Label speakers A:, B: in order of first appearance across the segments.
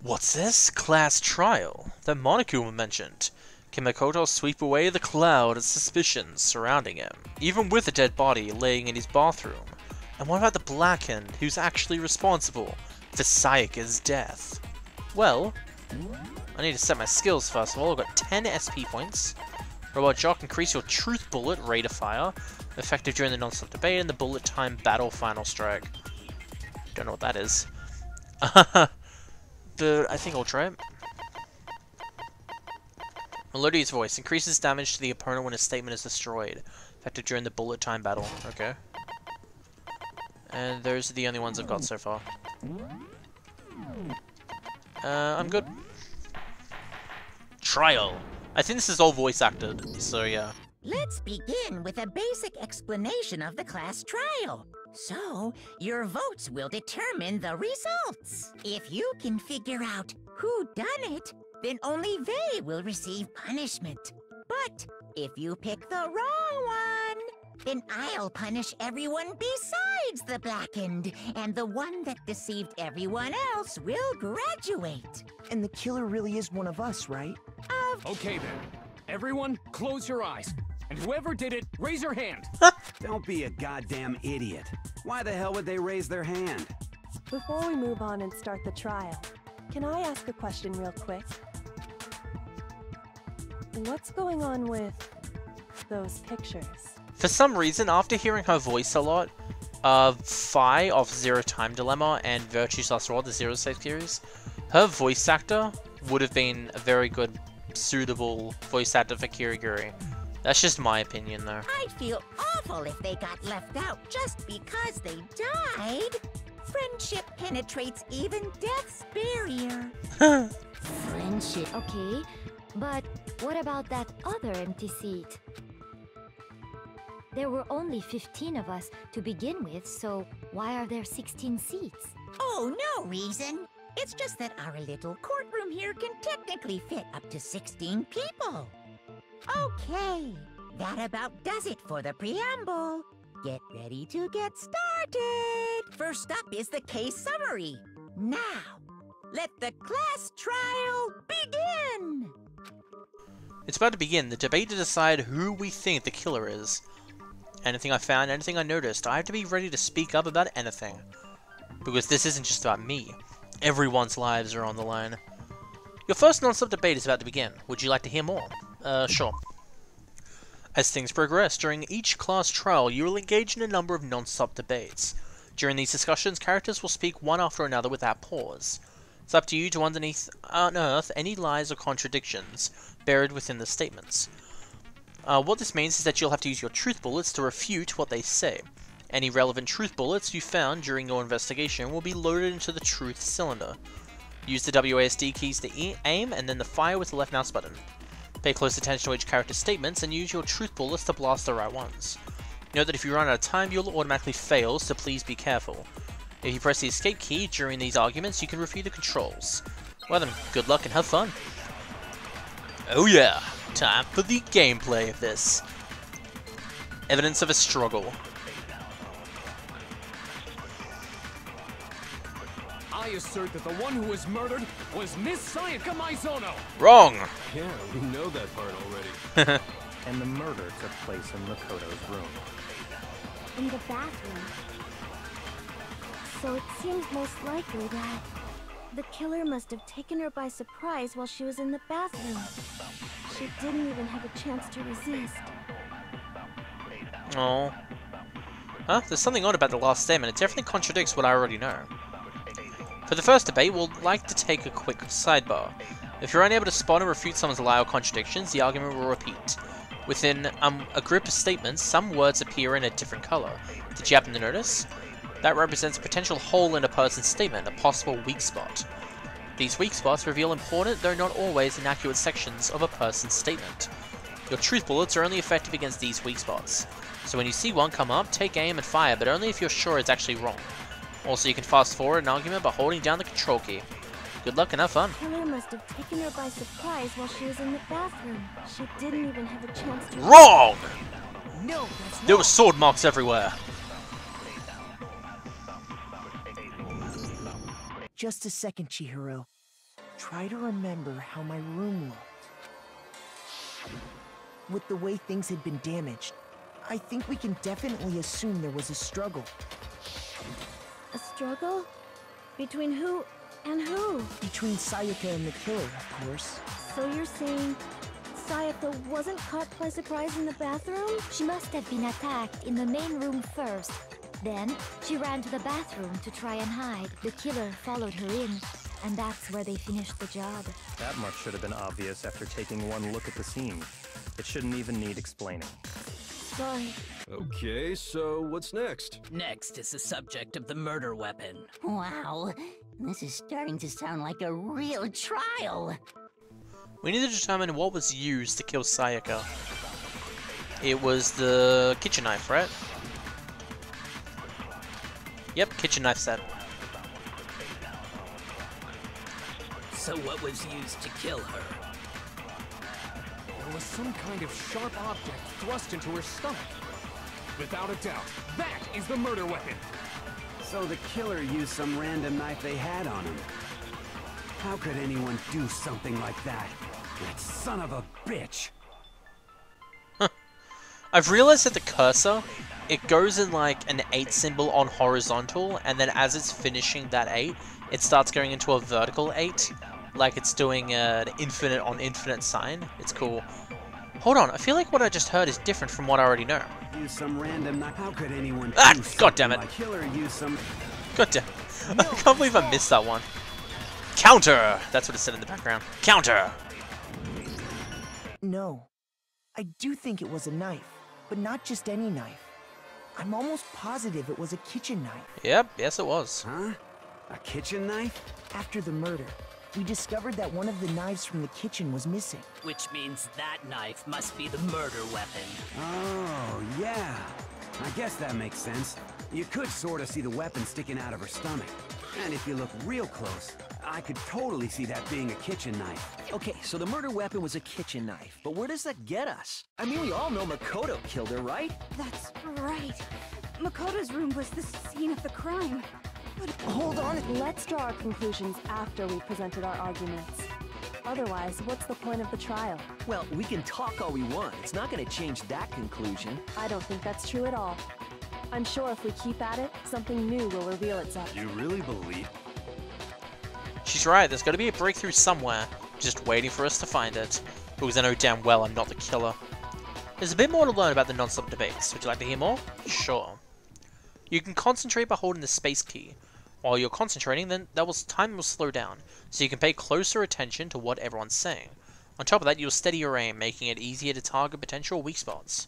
A: What's this? Class trial. That Monokuma mentioned. Can Makoto sweep away the cloud of suspicions surrounding him, even with a dead body laying in his bathroom? And what about the Blackened, who's actually responsible for Sayaka's death? Well, I need to set my skills first of all. I've got 10 SP points. Robot Jock, increase your Truth Bullet rate of fire, effective during the non-stop debate and the bullet time battle final strike. Don't know what that is. But I think I'll try it. Melodious voice increases damage to the opponent when a statement is destroyed, effective during the bullet time battle. Okay. And those are the only ones I've got so far. I'm good. Trial. I think this is all voice acted, so yeah.
B: Let's begin with a basic explanation of the class trial. So, your votes will determine the results. If you can figure out who done it, then only they will receive punishment. But if you pick the wrong one, then I'll punish everyone besides the Blackened, and the one that deceived everyone else will graduate.
C: And the killer really is one of us, right?
D: Okay then. Everyone, close your eyes. And whoever did it, raise your hand.
E: Don't be a goddamn idiot. Why the hell would they raise their hand?
F: Before we move on and start the trial, can I ask a question real quick? What's going on with those pictures?
A: For some reason, after hearing her voice a lot, Phi of Zero Time Dilemma and Virtue's Last Reward, the Zero Save series, her voice actor would have been a very good, suitable voice actor for Kirigiri. That's just my opinion, though.
B: I'd feel awful if they got left out just because they died. Friendship penetrates even death's barrier.
G: Friendship. Okay, but what about that other empty seat? There were only 15 of us to begin with, so why are there 16 seats?
B: Oh, no reason. It's just that our little courtroom here can technically fit up to 16 people. Okay, that about does it for the preamble. Get ready to get started. First up is the case summary. Now, let the class trial begin.
A: It's about to begin, the debate to decide who we think the killer is. Anything I found, anything I noticed, I have to be ready to speak up about anything. Because this isn't just about me. Everyone's lives are on the line. Your first non-stop debate is about to begin. Would you like to hear more? Sure. As things progress, during each class trial, you will engage in a number of non-stop debates. During these discussions, characters will speak one after another without pause. It's up to you to unearth any lies or contradictions buried within the statements. What this means is that you'll have to use your truth bullets to refute what they say. Any relevant truth bullets you found during your investigation will be loaded into the truth cylinder. Use the WASD keys to aim and then the fire with the left mouse button. Pay close attention to each character's statements and use your truth bullets to blast the right ones. Note that if you run out of time, you'll automatically fail, so please be careful. If you press the escape key during these arguments, you can refute the controls. Well then, good luck and have fun. Oh yeah, time for the gameplay of this. Evidence of a struggle.
D: I assert that the one who was murdered was Miss Sayaka Maizono.
A: Wrong!
H: Yeah, we know that part already.
C: And the murder took place in Makoto's room.
G: In the bathroom. So it seems most likely that the killer must have taken her by surprise while she was in the bathroom. She didn't even have a chance to resist.
A: Oh. Huh? There's something odd about the last statement. It definitely contradicts what I already know. For the first debate, we'll like to take a quick sidebar. If you're unable to spot or refute someone's lie or contradictions, the argument will repeat. Within a group of statements, some words appear in a different color. Did you happen to notice? That represents a potential hole in a person's statement, a possible weak spot. These weak spots reveal important, though not always inaccurate sections of a person's statement. Your truth bullets are only effective against these weak spots. So when you see one come up, take aim and fire, but only if you're sure it's actually wrong. Also, you can fast forward an argument by holding down the control key. Good luck and have fun.
G: The killer must have taken her by surprise while she was in the bathroom. She didn't even have a chance to...
A: Wrong!
B: No, that's
A: There were sword marks everywhere.
C: Just a second, Chihiro. Try to remember how my room looked. With the way things had been damaged, I think we can definitely assume there was a struggle.
G: A struggle? Between who and who?
C: Between Sayaka and the killer, of course.
G: So you're saying Sayaka wasn't caught by surprise in the bathroom?
I: She must have been attacked in the main room first. Then, she ran to the bathroom to try and hide. The killer followed her in, and that's where they finished the job.
C: That much should have been obvious after taking one look at the scene. It shouldn't even need explaining.
G: Sorry.
H: Okay, so what's next?
J: Next is the subject of the murder weapon.
B: Wow, this is starting to sound like a real trial.
A: We need to determine what was used to kill Sayaka. It was the kitchen knife, right? Yep, kitchen knife set.
J: So what was used to kill her?
D: There was some kind of sharp object thrust into her stomach. Without a doubt, that is the murder weapon.
E: So the killer used some random knife they had on him. How could anyone do something like that? That son of a bitch!
A: I've realized that the cursor, it goes in like an 8 symbol on horizontal, and then as it's finishing that 8, it starts going into a vertical 8, like it's doing an infinite on infinite sign. It's cool. Hold on, I feel like what I just heard is different from what I already know.
E: Use some random knife. How could anyone
A: Ah,
E: do
A: God damn it.
E: like killer use some...
A: God damn. I can't believe I missed that one. Counter! That's what it said in the background. Counter!
C: No. I do think it was a knife, but not just any knife. I'm almost positive it was a kitchen knife.
A: Yep, yes it was.
E: Huh? A kitchen knife?
C: After the murder, we discovered that one of the knives from the kitchen was missing.
J: Which means that knife must be the murder weapon.
E: Oh, yeah. I guess that makes sense. You could sort of see the weapon sticking out of her stomach. And if you look real close, I could totally see that being a kitchen knife.
K: Okay, so the murder weapon was a kitchen knife, but where does that get us? I mean, we all know Makoto killed her, right?
G: That's right. Makoto's room was the scene of the crime. But
C: Hold on.
F: Let's draw our conclusions after we've presented our arguments. Otherwise, what's the point of the trial?
K: Well, we can talk all we want. It's not going to change that conclusion.
F: I don't think that's true at all. I'm sure if we keep at it, something new will reveal itself.
H: You really believe?
A: She's right, there's got to be a breakthrough somewhere, just waiting for us to find it, because I know damn well I'm not the killer. There's a bit more to learn about the non-stop debates. Would you like to hear more? Sure. You can concentrate by holding the space key. While you're concentrating, then time will slow down, so you can pay closer attention to what everyone's saying. On top of that, you'll steady your aim, making it easier to target potential weak spots.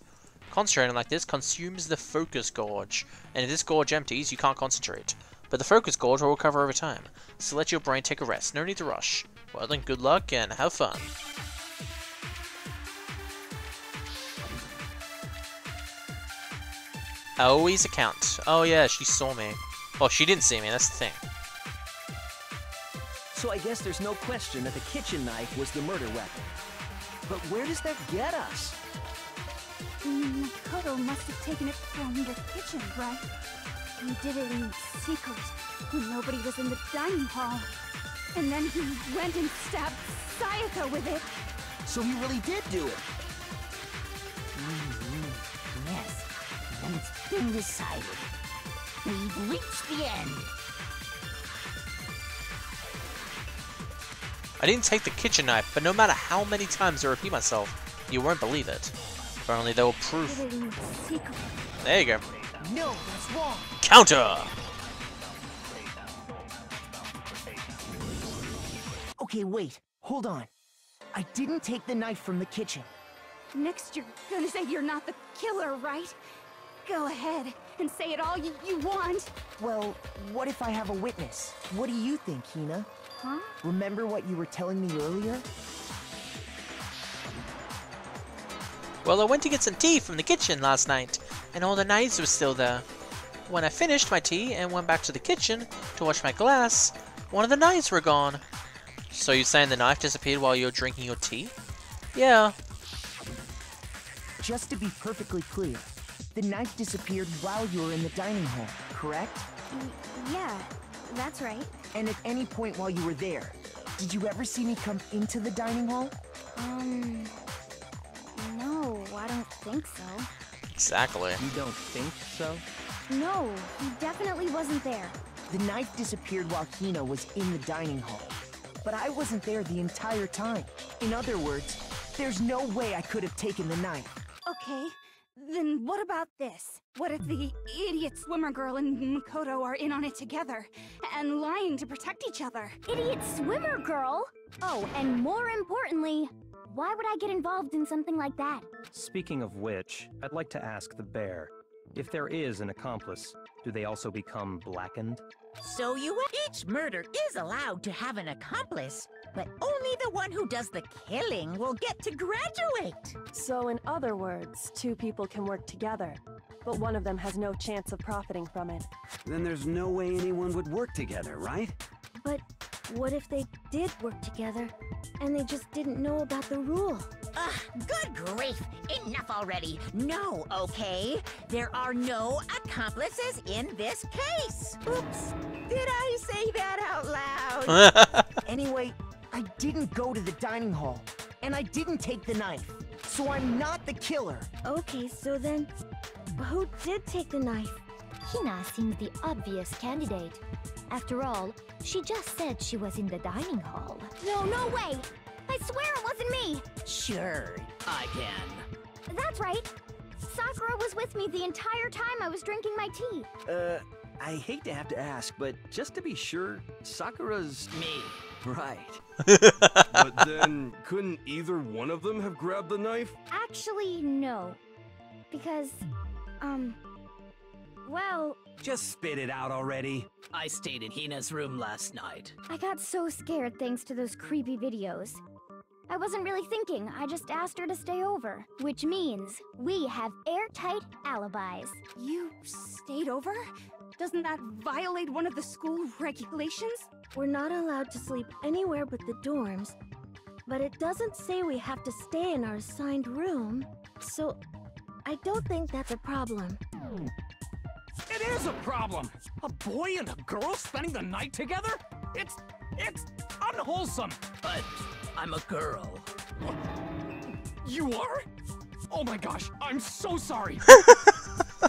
A: Concentrating like this consumes the focus gauge, and if this gauge empties, you can't concentrate. But the focus gauge will recover over time, so let your brain take a rest, no need to rush. Well then, good luck and have fun. Always a count. Oh yeah, she saw me. Well, she didn't see me, that's the thing.
K: So I guess there's no question that the kitchen knife was the murder weapon. But where does that get us?
G: Makoto must have taken it from the kitchen, right? He did it in secret, when nobody was in the dining hall. And then he went and stabbed Sayaka with it.
K: So he really did do it.
B: Yes, and it's been decided. We've reached the end.
A: I didn't take the kitchen knife, but no matter how many times I repeat myself, you won't believe it. If only there were proof.
G: Did it in secret.
A: There you go.
C: No, that's wrong.
A: Counter!
C: Okay, wait. Hold on. I didn't take the knife from the kitchen.
G: Next you're gonna say you're not the killer, right? Go ahead and say it all you want.
C: Well, what if I have a witness? What do you think, Hina?
G: Huh?
C: Remember what you were telling me earlier?
A: Well, I went to get some tea from the kitchen last night, and all the knives were still there. When I finished my tea and went back to the kitchen to wash my glass, one of the knives were gone. So you're saying the knife disappeared while you were drinking your tea? Yeah.
C: Just to be perfectly clear, the knife disappeared while you were in the dining hall, correct?
G: Yeah, that's right.
C: And at any point while you were there, Did you ever see me come into the dining hall?
G: No, I don't think so.
A: Exactly.
K: You don't think so?
G: No, he definitely wasn't there.
C: The knife disappeared while Hina was in the dining hall. But I wasn't there the entire time. In other words, there's no way I could have taken the knife.
G: Okay, then what about this? What if the idiot swimmer girl and Makoto are in on it together, and lying to protect each other?
I: Idiot swimmer girl? Oh, and more importantly, why would I get involved in something like that?
K: Speaking of which, I'd like to ask the bear, if there is an accomplice, do they also become blackened?
B: So each murder is allowed to have an accomplice, but only the one who does the killing will get to graduate.
F: So in other words, two people can work together, but one of them has no chance of profiting from it.
E: Then there's no way anyone would work together, right?
I: But what if they did work together, and they just didn't know about the rule?
B: Good grief! Enough already! No, okay? There are no accomplices in this case! Oops! Did I say that out loud?
C: Anyway, I didn't go to the dining hall, and I didn't take the knife, so I'm not the killer.
I: Okay, so then, who did take the knife? Hina seems the obvious candidate. After all, she just said she was in the dining hall. No way! I swear it wasn't me!
B: Sure.
J: I can.
I: That's right. Sakura was with me the entire time I was drinking my tea.
K: I hate to have to ask, but just to be sure, Sakura's...
J: Me.
K: Right.
H: But then, couldn't either one of them have grabbed the knife?
I: Actually, no. Because, well...
E: Just spit it out already.
J: I stayed in Hina's room last night.
I: I got so scared thanks to those creepy videos. I wasn't really thinking, I just asked her to stay over. Which means, we have airtight alibis.
G: You stayed over? Doesn't that violate one of the school regulations?
I: We're not allowed to sleep anywhere but the dorms, but it doesn't say we have to stay in our assigned room, so I don't think that's a problem.
D: It is a problem! A boy and a girl spending the night together? It's unwholesome!
J: But I'm a girl.
D: You are? Oh my gosh, I'm so sorry!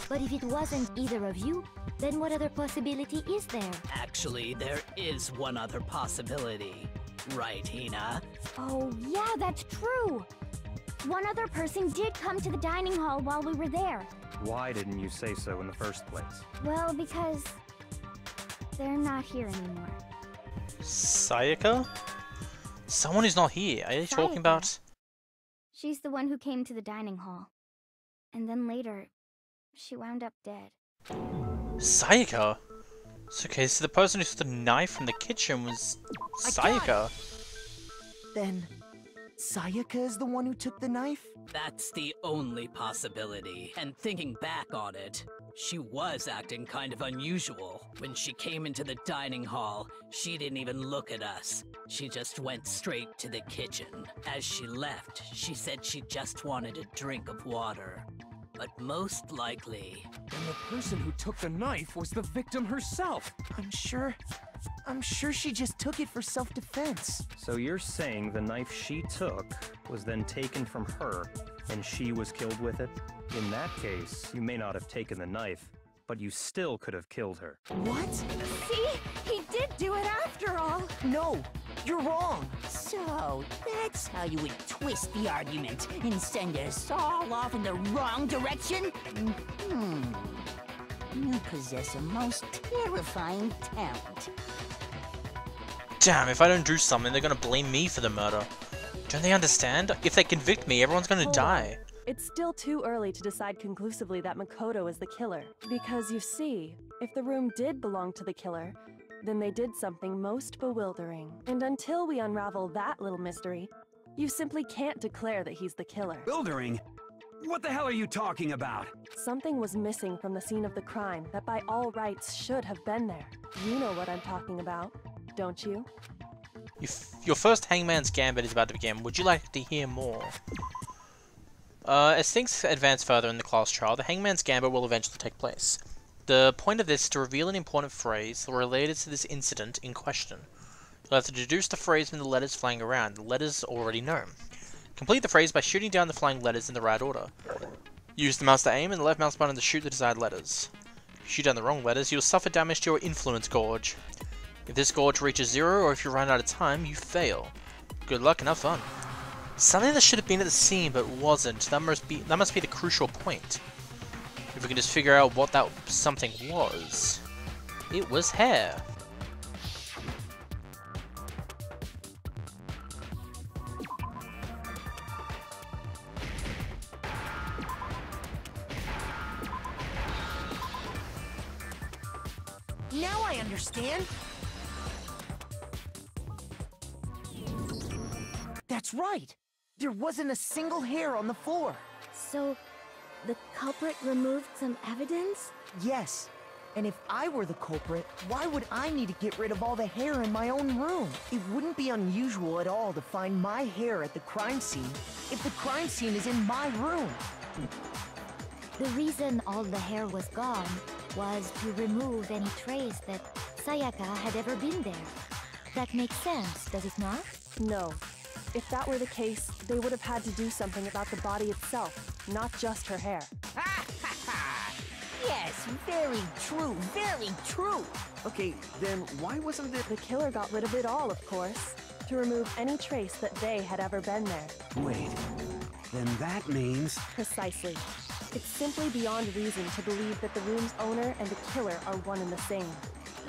I: But if it wasn't either of you, then what other possibility is there?
J: Actually, there is one other possibility. Right, Hina?
I: Oh, yeah, that's true! One other person did come to the dining hall while we were there.
K: Why didn't you say so in the first place?
I: Well, because they're not here anymore.
A: Sayaka? Someone who's not here. Are you talking about?
I: She's the one who came to the dining hall. And then later, she wound up dead.
A: Sayaka? Okay, so the person who took the knife from the kitchen was Sayaka.
C: Then, Sayaka is the one who took the knife?
J: That's the only possibility. And thinking back on it, she was acting kind of unusual. When she came into the dining hall, she didn't even look at us. She just went straight to the kitchen. As she left, she said she just wanted a drink of water. But most likely...
D: then the person who took the knife was the victim herself!
C: I'm sure she just took it for self-defense.
K: So you're saying the knife she took was then taken from her, and she was killed with it? In that case, you may not have taken the knife, but you still could have killed her.
C: What?
G: See? He did do it after all!
C: No, you're wrong!
B: So, that's how you would twist the argument and send us all off in the wrong direction? You possess a most terrifying talent.
A: Damn, if I don't do something, they're gonna blame me for the murder. Don't they understand? If they convict me, everyone's gonna die.
F: It's still too early to decide conclusively that Makoto is the killer. Because you see, if the room did belong to the killer, then they did something most bewildering. And until we unravel that little mystery, you simply can't declare that he's the killer.
E: Bewildering? What the hell are you talking about?
F: Something was missing from the scene of the crime that by all rights should have been there. You know what I'm talking about, don't you?
A: Your first Hangman's Gambit is about to begin. Would you like to hear more? As things advance further in the class trial, the Hangman's Gambit will eventually take place. The point of this is to reveal an important phrase related to this incident in question. You'll have to deduce the phrase from the letters flying around. The letters already know. Complete the phrase by shooting down the flying letters in the right order. Use the mouse to aim and the left mouse button to shoot the desired letters. If you shoot down the wrong letters, you'll suffer damage to your influence gauge. If this gauge reaches 0, or if you run out of time, you fail. Good luck and have fun. Something that should have been at the scene but wasn't. That must be the crucial point. If we can just figure out what that something was. It was hair.
C: Now I understand. That's right. There wasn't a single hair on the floor.
I: So, the culprit removed some evidence?
C: Yes. And if I were the culprit, why would I need to get rid of all the hair in my own room? It wouldn't be unusual at all to find my hair at the crime scene if the crime scene is in my room.
I: The reason all the hair was gone was to remove any trace that Sayaka had ever been there. That makes sense, does it not?
F: No. If that were the case, they would have had to do something about the body itself, not just her hair.
C: Yes, very true, very true.
L: Okay, then why wasn't it...
F: The killer got rid of it all, of course, to remove any trace that they had ever been there.
E: Wait, then that means...
F: Precisely. It's simply beyond reason to believe that the room's owner and the killer are one and the same.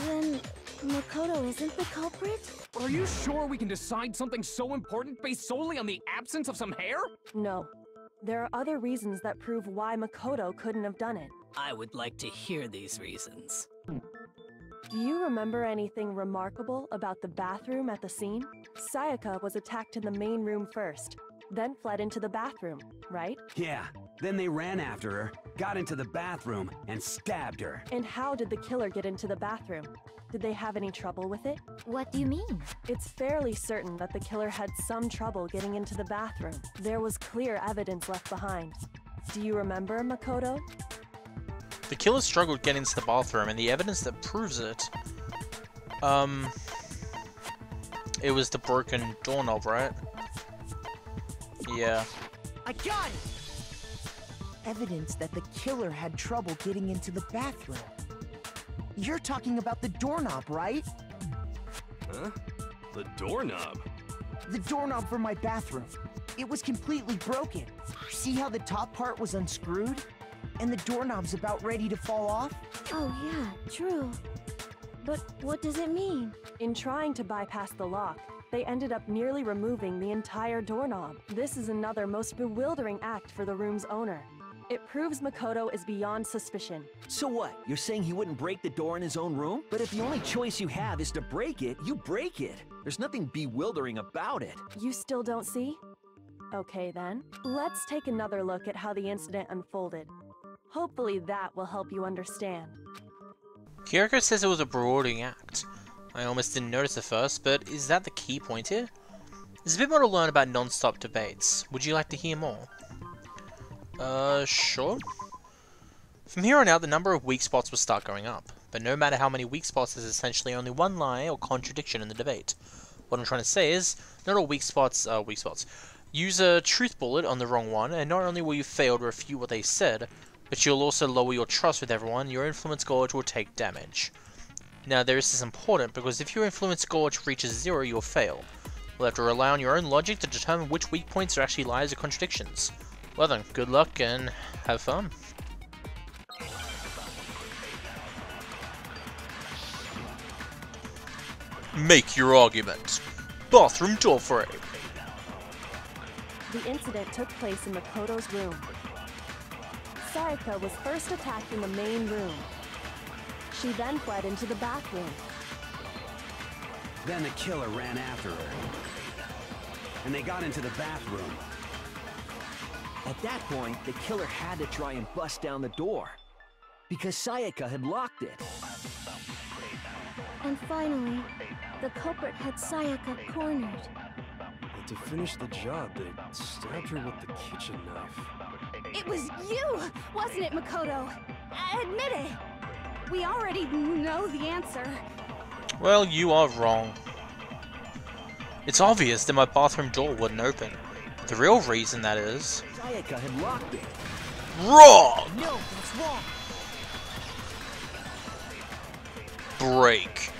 I: Then Makoto isn't the culprit?
D: Are you sure we can decide something so important based solely on the absence of some hair?
F: No. There are other reasons that prove why Makoto couldn't have done it.
J: I would like to hear these reasons.
F: Do you remember anything remarkable about the bathroom at the scene? Sayaka was attacked in the main room first, then fled into the bathroom, right?
E: Yeah, then they ran after her, got into the bathroom, and stabbed her.
F: And how did the killer get into the bathroom? Did they have any trouble with it?
I: What do you mean?
F: It's fairly certain that the killer had some trouble getting into the bathroom. There was clear evidence left behind. Do you remember, Makoto?
A: The killer struggled getting into the bathroom, and the evidence that proves it... It was the broken doorknob, right? Yeah.
C: I got it! Evidence that the killer had trouble getting into the bathroom. You're talking about the doorknob, right?
H: Huh? The doorknob?
C: The doorknob for my bathroom. It was completely broken. See how the top part was unscrewed? And the doorknob's about ready to fall off?
I: Oh yeah, true. But what does it mean?
F: In trying to bypass the lock, they ended up nearly removing the entire doorknob. This is another most bewildering act for the room's owner. It proves Makoto is beyond suspicion.
L: So what? You're saying he wouldn't break the door in his own room? But if the only choice you have is to break it, you break it. There's nothing bewildering about it.
F: You still don't see? Okay then. Let's take another look at how the incident unfolded. Hopefully that will help you understand.
A: Kyoko says it was a bewildering act. I almost didn't notice at first, but is that the key point here? There's a bit more to learn about non-stop debates. Would you like to hear more? Sure. From here on out, the number of weak spots will start going up. But no matter how many weak spots, there's essentially only one lie or contradiction in the debate. What I'm trying to say is, not all weak spots are weak spots. Use a truth bullet on the wrong one, and not only will you fail to refute what they said, but you'll also lower your trust with everyone. Your influence gauge will take damage. Now, this is important, because if your influence gauge reaches 0, you'll fail. You'll have to rely on your own logic to determine which weak points are actually lies or contradictions. Well then, good luck and have fun. Make your argument. Bathroom door frame.
F: The incident took place in Makoto's room. Sayaka was first attacked in the main room. She then fled into the bathroom.
E: Then the killer ran after her. And they got into the bathroom.
L: At that point, the killer had to try and bust down the door. Because Sayaka had locked it.
I: And finally, the culprit had Sayaka cornered.
H: But to finish the job, they stabbed her with the kitchen knife.
G: It was you, wasn't it, Makoto? Admit it. We already know the answer.
A: Well, you are wrong. It's obvious that my bathroom door wouldn't open. The real reason, that is...
L: Sayaka had locked it.
A: Wrong!
C: No, that's wrong.
A: Break.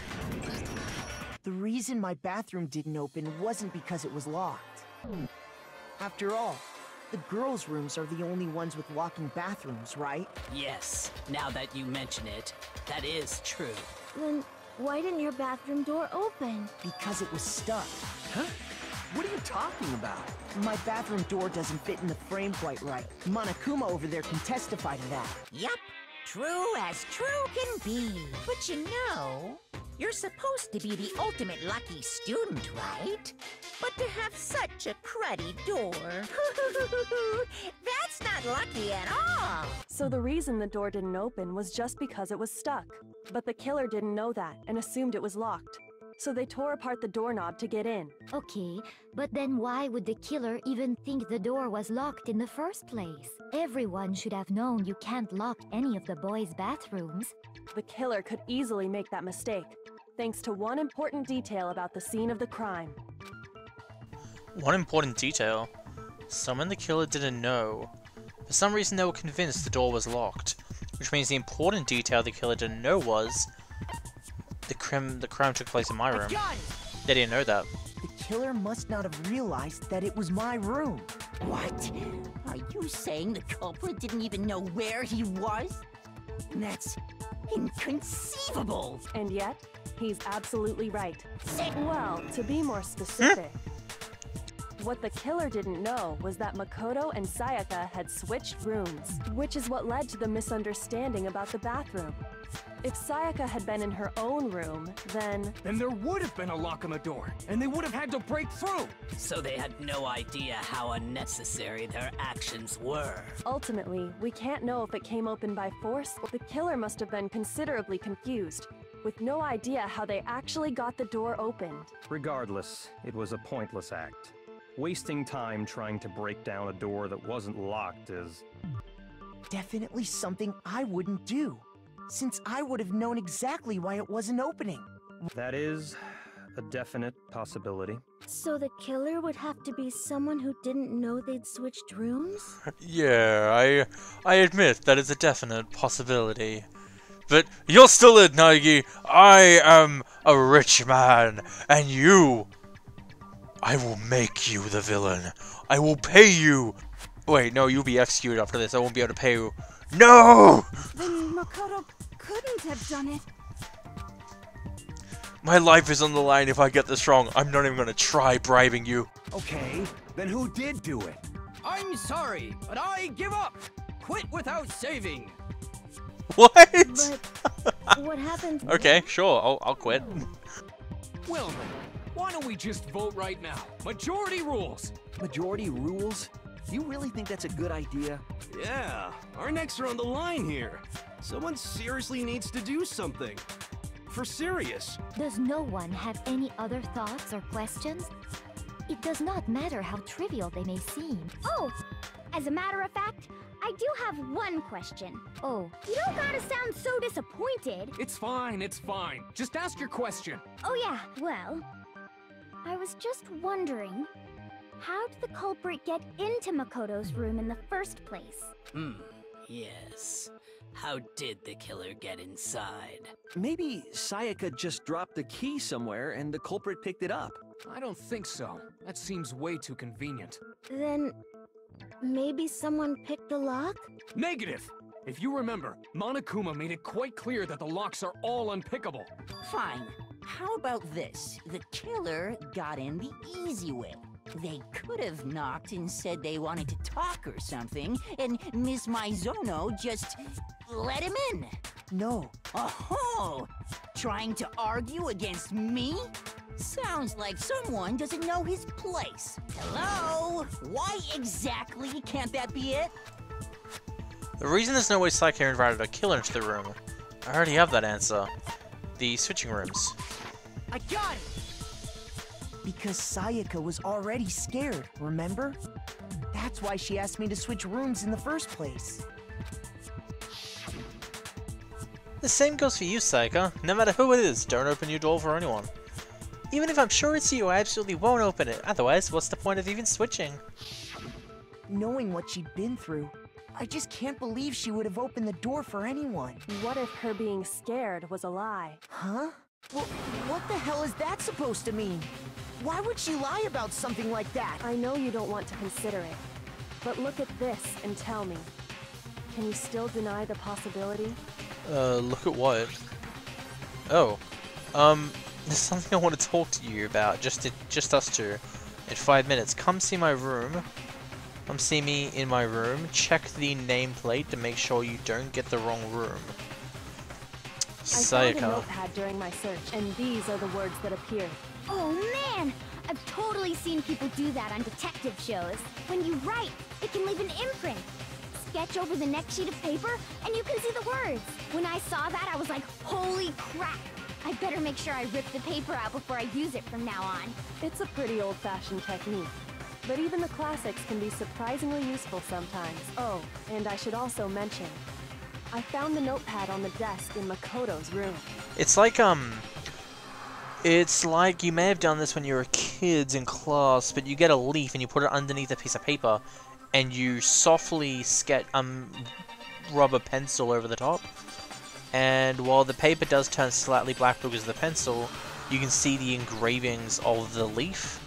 C: The reason my bathroom didn't open wasn't because it was locked. After all, the girls' rooms are the only ones with locking bathrooms, right?
J: Yes, now that you mention it, that is true.
I: Then why didn't your bathroom door open?
C: Because it was stuck.
L: Huh? What are you talking about?
C: My bathroom door doesn't fit in the frame quite right. Monokuma over there can testify to that.
B: Yup, true as true can be. But you know, you're supposed to be the ultimate lucky student, right? But to have such a cruddy door, that's not lucky at all.
F: So the reason the door didn't open was just because it was stuck. But the killer didn't know that and assumed it was locked. So they tore apart the doorknob to get in.
I: Okay, but then why would the killer even think the door was locked in the first place? Everyone should have known you can't lock any of the boys' bathrooms.
F: The killer could easily make that mistake, thanks to one important detail about the scene of the crime.
A: One important detail. Someone the killer didn't know. For some reason they were convinced the door was locked, which means the important detail the killer didn't know was the crime took place in my room. They didn't know that.
C: The killer must not have realized that it was my room.
B: What? Are you saying the culprit didn't even know where he was? That's inconceivable.
F: And yet, he's absolutely right. Well, to be more specific, what the killer didn't know was that Makoto and Sayaka had switched rooms, which is what led to the misunderstanding about the bathroom. If Sayaka had been in her own room, then
D: there would have been a lock on the door, and they would have had to break through.
J: So they had no idea how unnecessary their actions were.
F: Ultimately, we can't know if it came open by force. The killer must have been considerably confused, with no idea how they actually got the door opened.
K: Regardless, it was a pointless act. Wasting time trying to break down a door that wasn't locked is...
C: Definitely something I wouldn't do, since I would have known exactly why it wasn't opening.
K: That is a definite possibility.
I: So the killer would have to be someone who didn't know they'd switched rooms?
A: Yeah, I admit that is a definite possibility. But you're still it, Nagi. I am a rich man, and you... I will make you the villain. I will pay you. Wait, no, you'll be executed after this. I won't be able to pay you. No!
G: Then Makoto couldn't have done it.
A: My life is on the line if I get this wrong. I'm not even gonna try bribing you.
E: Okay, then who did do it?
M: I'm sorry, but I give up. Quit without saving.
A: What?
I: But what happens?
A: Okay, sure. I'll quit.
D: Well then, why don't we just vote right now? Majority rules.
L: Majority rules? You really think that's a good idea?
H: Yeah, our necks are on the line here. Someone seriously needs to do something. For serious.
I: Does no one have any other thoughts or questions? It does not matter how trivial they may seem.
G: Oh, as a matter of fact, I do have one question.
I: Oh.
G: You don't gotta sound so disappointed.
D: It's fine, it's fine. Just ask your question.
G: Oh yeah, well, I was just wondering, how did the culprit get into Makoto's room in the first place?
J: Yes. How did the killer get inside?
L: Maybe Sayaka just dropped the key somewhere and the culprit picked it up.
D: I don't think so. That seems way too convenient.
I: Then maybe someone picked the lock?
D: Negative! If you remember, Monokuma made it quite clear that the locks are all unpickable.
B: Fine. How about this? The killer got in the easy way. They could have knocked and said they wanted to talk or something, and Miss Maizono just let him in.
C: No.
B: Oh, trying to argue against me? Sounds like someone doesn't know his place. Hello? Why exactly can't that be it?
A: The reason there's no way Sayaka invited a killer into the room, I already have that answer. The switching rooms.
C: I got it! Because Sayaka was already scared, remember? That's why she asked me to switch rooms in the first place.
A: The same goes for you, Sayaka. No matter who it is, don't open your door for anyone. Even if I'm sure it's you, I absolutely won't open it. Otherwise, what's the point of even switching?
C: Knowing what she'd been through, I just can't believe she would have opened the door for anyone.
F: What if her being scared was a lie?
C: Huh? Well, what the hell is that supposed to mean? Why would she lie about something like that?
F: I know you don't want to consider it, but look at this and tell me. Can you still deny the possibility?
A: Look at what? Oh. There's something I want to talk to you about, just us two. In 5 minutes. Come see my room. Come see me in my room. Check the nameplate to make sure you don't get the wrong room.
F: I found a notepad during my search, and these are the words that appeared.
I: Oh man! I've totally seen people do that on detective shows. When you write, it can leave an imprint. Sketch over the next sheet of paper, and you can see the words. When I saw that, I was like, holy crap! I better make sure I rip the paper out before I use it from now on.
F: It's a pretty old-fashioned technique. But even the classics can be surprisingly useful sometimes. Oh, and I should also mention, I found the notepad on the desk in Makoto's room.
A: It's like you may have done this when you were kids in class, but you get a leaf and you put it underneath a piece of paper, and you softly sketch rub a pencil over the top. And while the paper does turn slightly black because of the pencil, you can see the engravings of the leaf,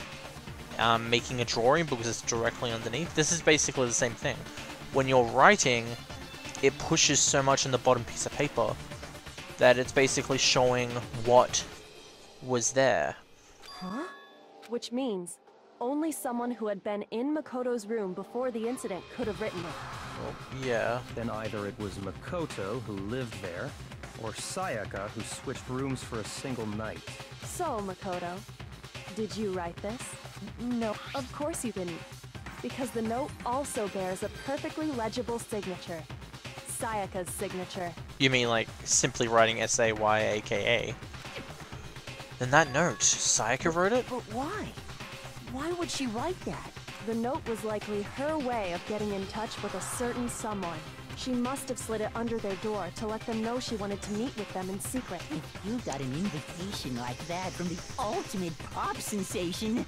A: making a drawing because it's directly underneath. This is basically the same thing. When you're writing, it pushes so much in the bottom piece of paper that it's basically showing what was there.
F: Huh? Which means only someone who had been in Makoto's room before the incident could have written it.
A: Well, yeah.
K: Then either it was Makoto who lived there, or Sayaka who switched rooms for a single night.
F: So, Makoto, did you write this? No, of course you didn't. Because the note also bears a perfectly legible signature. Sayaka's signature.
A: You mean like simply writing S-A-Y-A-K-A? Then that note, Sayaka wrote it?
C: But why? Why would she write that?
F: The note was likely her way of getting in touch with a certain someone. She must have slid it under their door to let them know she wanted to meet with them in secret.
B: If you got an invitation like that from the ultimate pop sensation,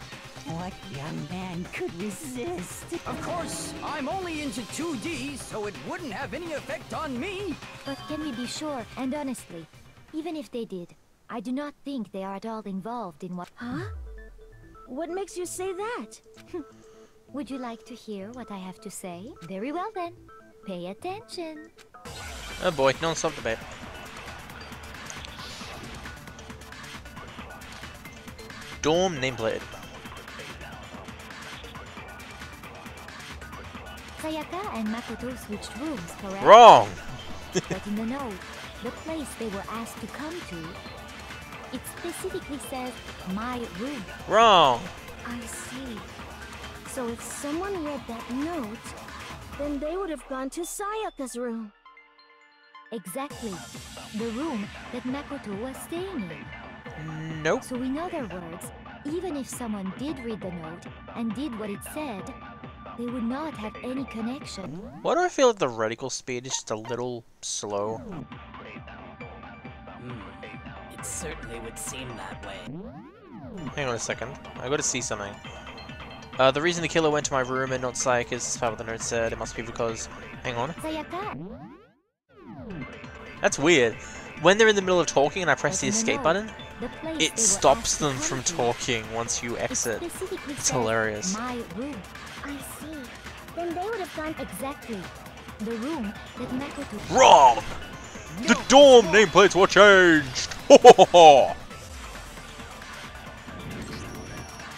B: what young man could resist?
M: Of course, I'm only into 2D, so it wouldn't have any effect on me.
I: But can we be sure, and honestly, even if they did, I do not think they are at all involved in what—
N: Huh? What makes you say that?
I: Would you like to hear what I have to say? Very well then. Pay attention.
A: Oh boy, non-stop debate. Dorm nameplate.
I: Sayaka and Makoto switched rooms, correct?
A: Wrong!
I: But in the note, the place they were asked to come to, it specifically says, my room.
A: Wrong!
N: I see. So if someone read that note, then they would have gone to Sayaka's room.
I: Exactly. The room that Makoto was staying in.
A: Nope.
I: So in other words, even if someone did read the note and did what it said, they would not have any connection.
A: Why do I feel like the reticle speed is just a little slow?
J: It certainly would seem that way.
A: Hang on a second. I gotta see something. The reason the killer went to my room and not Sayaka's is what the note said. It must be because... Hang on.
I: Sayaka.
A: That's weird. When they're in the middle of talking and I press the escape button, it stops them from talking once you exit. It's hilarious.
I: My room.
N: I see. Then they would have gone
I: exactly the room that Makoto...
A: Wrong! The dorm nameplates were changed! Ho ho ho!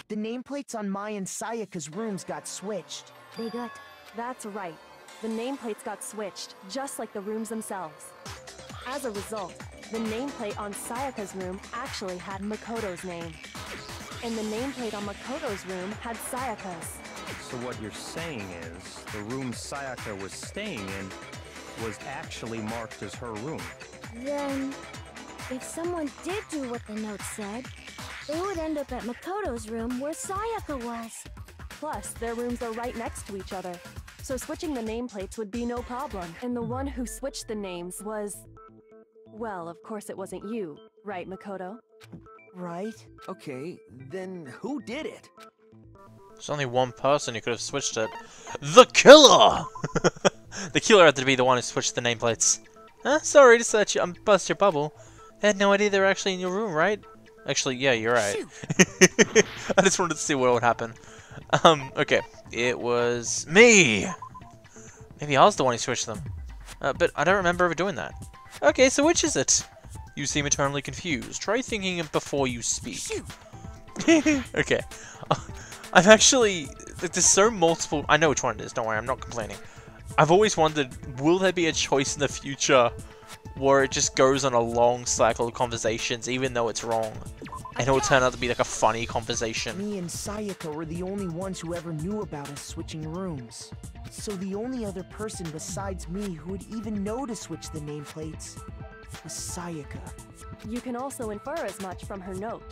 C: The nameplates on Mai and Sayaka's rooms got switched.
I: They got...
F: That's right. The nameplates got switched, just like the rooms themselves. As a result, the nameplate on Sayaka's room actually had Makoto's name. And the nameplate on Makoto's room had Sayaka's.
K: So what you're saying is, the room Sayaka was staying in was actually marked as her room.
N: Then, if someone did do what the note said, they would end up at Makoto's room where Sayaka was.
F: Plus, their rooms are right next to each other, so switching the nameplates would be no problem. And the one who switched the names was... Well, of course it wasn't you, right, Makoto?
C: Right.
L: Okay, then who did it?
A: There's only one person who could have switched it. The killer! The killer had to be the one who switched the nameplates. Huh? Sorry to bust your bubble. I had no idea they were actually in your room, right? Actually, yeah, you're right. I just wanted to see what would happen. Okay. It was me! Maybe I was the one who switched them. But I don't remember ever doing that. Okay, so which is it? You seem eternally confused. Try thinking before you speak. Okay. I'm actually... There's so multiple... I know which one it is, don't worry, I'm not complaining. I've always wondered, will there be a choice in the future where it just goes on a long cycle of conversations, even though it's wrong? And it will turn out to be like a funny conversation.
C: Me and Sayaka were the only ones who ever knew about us switching rooms. So the only other person besides me who would even know to switch the nameplates was Sayaka.
F: You can also infer as much from her note.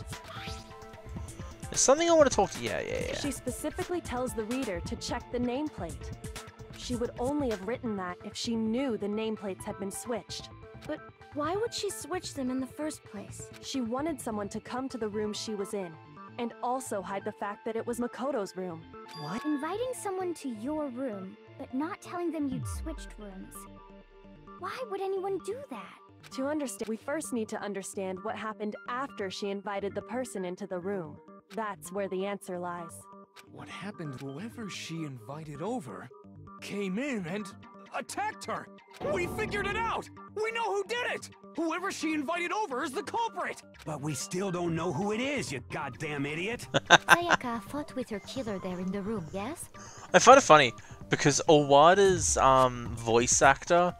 A: There's something I want to talk to you. Yeah.
F: She specifically tells the reader to check the nameplate. She would only have written that if she knew the nameplates had been switched.
N: But why would she switch them in the first place?
F: She wanted someone to come to the room she was in, and also hide the fact that it was Makoto's room.
C: What?
I: Inviting someone to your room, but not telling them you'd switched rooms. Why would anyone do that?
F: To understand, we first need to understand what happened after she invited the person into the room. That's where the answer lies.
D: What happened? Whoever she invited over came in and attacked her. We figured it out. We know who did it. Whoever she invited over is the culprit.
E: But we still don't know who it is, you goddamn idiot.
I: Sayaka fought with her killer there in the room, yes?
A: I find it funny because Owada's voice actor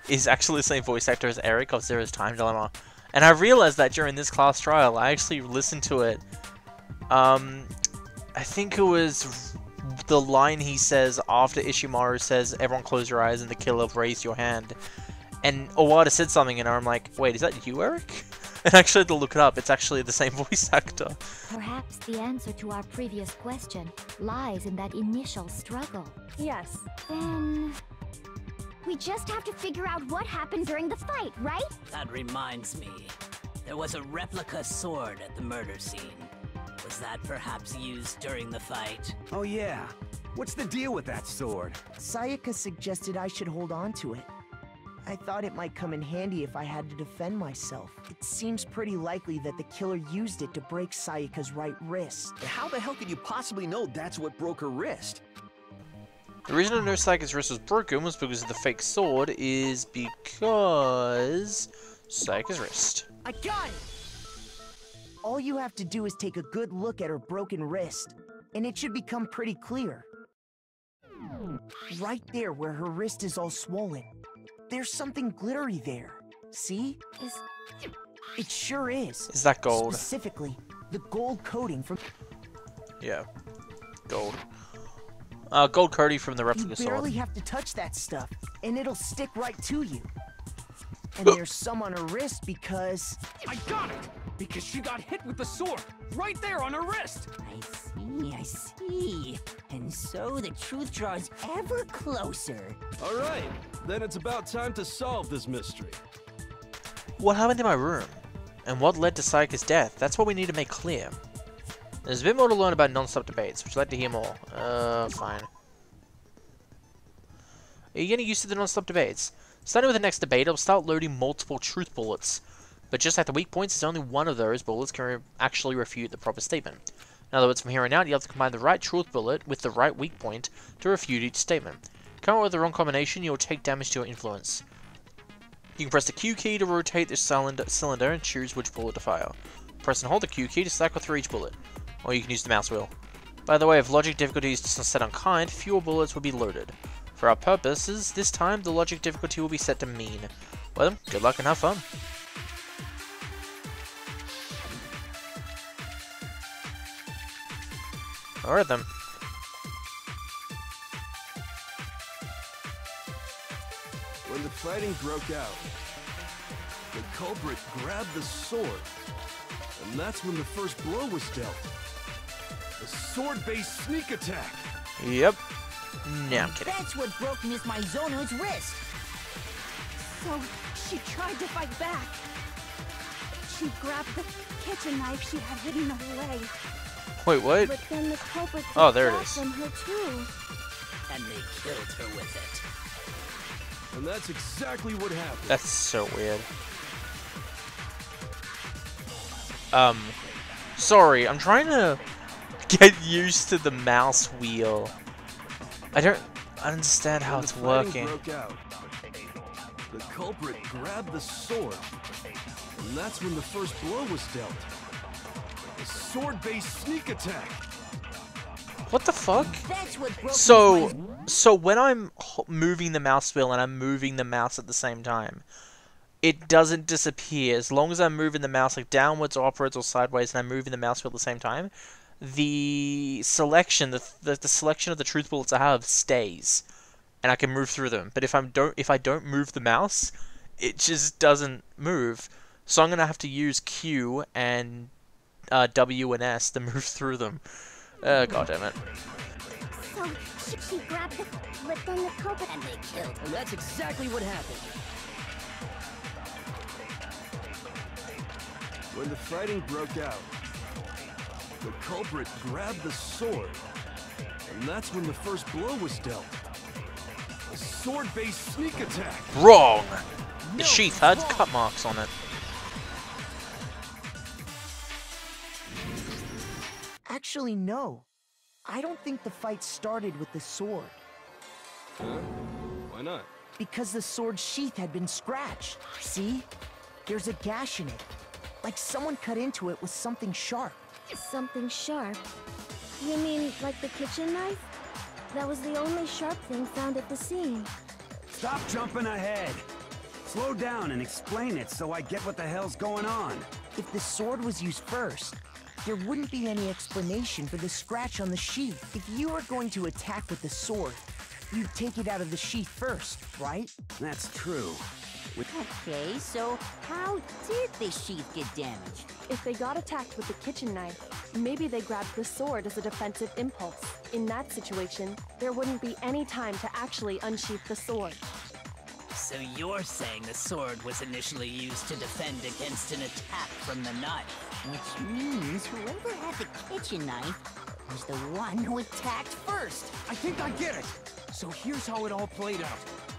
A: is actually the same voice actor as Eric of Zero's Time Dilemma. And I realized that during this class trial. I actually listened to it. I think it was the line he says after Ishimaru says, "Everyone close your eyes," and the killer raise your hand. And Owada said something, and I'm like, wait, is that you, Eric? And I actually had to look it up. It's actually the same voice actor.
I: Perhaps the answer to our previous question lies in that initial struggle.
F: Yes.
I: Then... we just have to figure out what happened during the fight, right?
J: That reminds me. There was a replica sword at the murder scene. Was that perhaps used during the fight?
E: Oh yeah. What's the deal with that sword?
C: Sayaka suggested I should hold on to it. I thought it might come in handy if I had to defend myself. It seems pretty likely that the killer used it to break Sayaka's right wrist.
L: How the hell could you possibly know that's what broke her wrist?
A: The reason I know Sayaka's wrist was broken was because of the fake sword is because Sayaka's wrist.
C: I got it! All you have to do is take a good look at her broken wrist, and it should become pretty clear. Right there where her wrist is all swollen. There's something glittery there. See? It sure is.
A: Is that gold?
C: Specifically, the gold coating from...
A: Yeah. Gold. Gold coating from the replica sword.
C: You barely have to touch that stuff, and it'll stick right to you. And there's some on her wrist because...
D: I got it! Because she got hit with the sword, right there on her wrist!
B: I see. And so the truth draws ever closer.
H: Alright, then it's about time to solve this mystery.
A: What happened in my room? And what led to Sayaka's death? That's what we need to make clear. There's a bit more to learn about non-stop debates. Would you like to hear more? Fine. Are you getting used to the non-stop debates? Starting with the next debate, I'll start loading multiple truth bullets. But just at the weak points, there's only one of those bullets can actually refute the proper statement. In other words, from here on out, you have to combine the right truth bullet with the right weak point to refute each statement. Come up with the wrong combination, you'll take damage to your influence. You can press the Q key to rotate the cylinder and choose which bullet to fire. Press and hold the Q key to cycle through each bullet. Or you can use the mouse wheel. By the way, if logic difficulty is set on kind, fewer bullets will be loaded. For our purposes, this time the logic difficulty will be set to mean. Well, good luck and have fun. Alright then.
H: When the fighting broke out, the culprit grabbed the sword, and that's when the first blow was dealt. A sword-based sneak attack.
A: Yep. No, I'm kidding.
B: That's what broke Miss Maizono's wrist.
G: So, she tried to fight back. she grabbed the kitchen knife she had hidden away.
A: Wait, what?
N: But then the culprit took
A: Oh, there it
N: that
A: is.
N: from her too.
J: And they killed her with it.
H: And that's exactly what happened.
A: That's so weird. Sorry, I'm trying to get used to the mouse wheel. I don't understand how it's working.
H: Broke out, the culprit grabbed the sword, and that's when the first blow was dealt. A sword-based sneak attack.
A: What the fuck?
B: That's what broke
A: So when I'm moving the mouse wheel and I'm moving the mouse at the same time, it doesn't disappear as long as I'm moving the mouse like downwards or upwards or sideways and I'm moving the mouse wheel at the same time. The selection, the selection of the truth bullets I have stays, and I can move through them. But if I don't move the mouse, it just doesn't move. So I'm gonna have to use Q and W and S to move through them. God damn it.
N: So she grabbed the, but then the culprit
B: And they killed her.
M: And that's exactly what happened.
H: When the fighting broke out, the culprit grabbed the sword, and that's when the first blow was dealt. A sword-based sneak attack.
A: Wrong! The sheath had cut marks on it.
C: Actually, no. I don't think the fight started with the sword.
H: Huh? Why not?
C: Because the sword's sheath had been scratched. See? There's a gash in it. Like someone cut into it with something sharp.
N: something sharp. You mean like the kitchen knife? That was the only sharp thing found at the scene.
E: Stop jumping ahead. Slow down and explain it so I get what the hell's going on.
C: If the sword was used first, there wouldn't be any explanation for the scratch on the sheath. If you were going to attack with the sword, you'd take it out of the sheath first, right?
E: That's true.
B: Okay, so how did the sheath get damaged?
F: If they got attacked with the kitchen knife, maybe they grabbed the sword as a defensive impulse. In that situation, there wouldn't be any time to actually unsheath the sword.
J: So you're saying the sword was initially used to defend against an attack from the knife?
B: Which means whoever had the kitchen knife was the one who attacked first.
D: I think I get it. So here's how it all played out.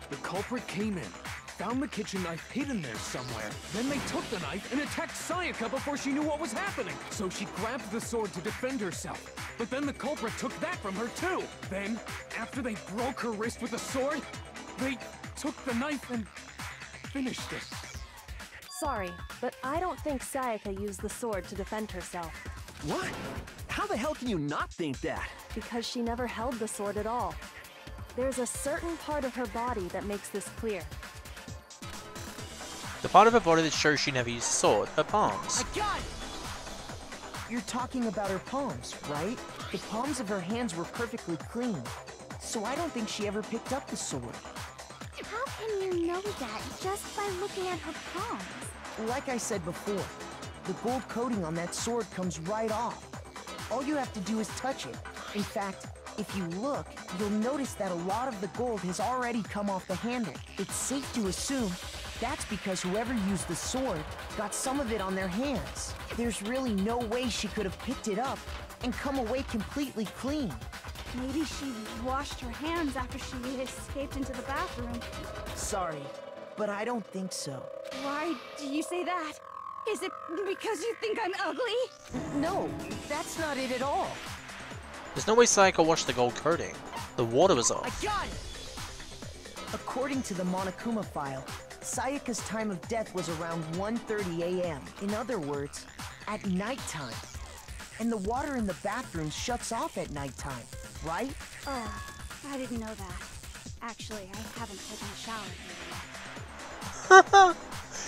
D: The culprit came in, found the kitchen knife hidden there somewhere. Then they took the knife and attacked Sayaka before she knew what was happening. So she grabbed the sword to defend herself. But then the culprit took that from her too. Then, after they broke her wrist with the sword, they took the knife and finished it.
F: Sorry, but I don't think Sayaka used the sword to defend herself.
L: What? How the hell can you not think that?
F: Because she never held the sword at all. There's a certain part of her body that makes this clear.
A: The part of her body that shows she never used a sword, her palms.
C: I got it! You're talking about her palms, right? The palms of her hands were perfectly clean, so I don't think she ever picked up the sword.
N: How can you know that just by looking at her palms?
C: Like I said before, the gold coating on that sword comes right off. All you have to do is touch it. In fact, if you look, you'll notice that a lot of the gold has already come off the handle. It's safe to assume that's because whoever used the sword got some of it on their hands. There's really no way she could have picked it up and come away completely clean.
G: Maybe she washed her hands after she escaped into the bathroom.
C: Sorry, but I don't think so.
G: Why do you say that? Is it because you think I'm ugly?
C: No, that's not it at all.
A: There's no way Sayaka washed the gold coating. The water was off.
C: I got it! According to the Monokuma file, Sayaka's time of death was around 1:30 a.m. In other words, at nighttime. And the water in the bathroom shuts off at nighttime, right?
G: Oh, I didn't know that. Actually, I haven't taken a shower here yet.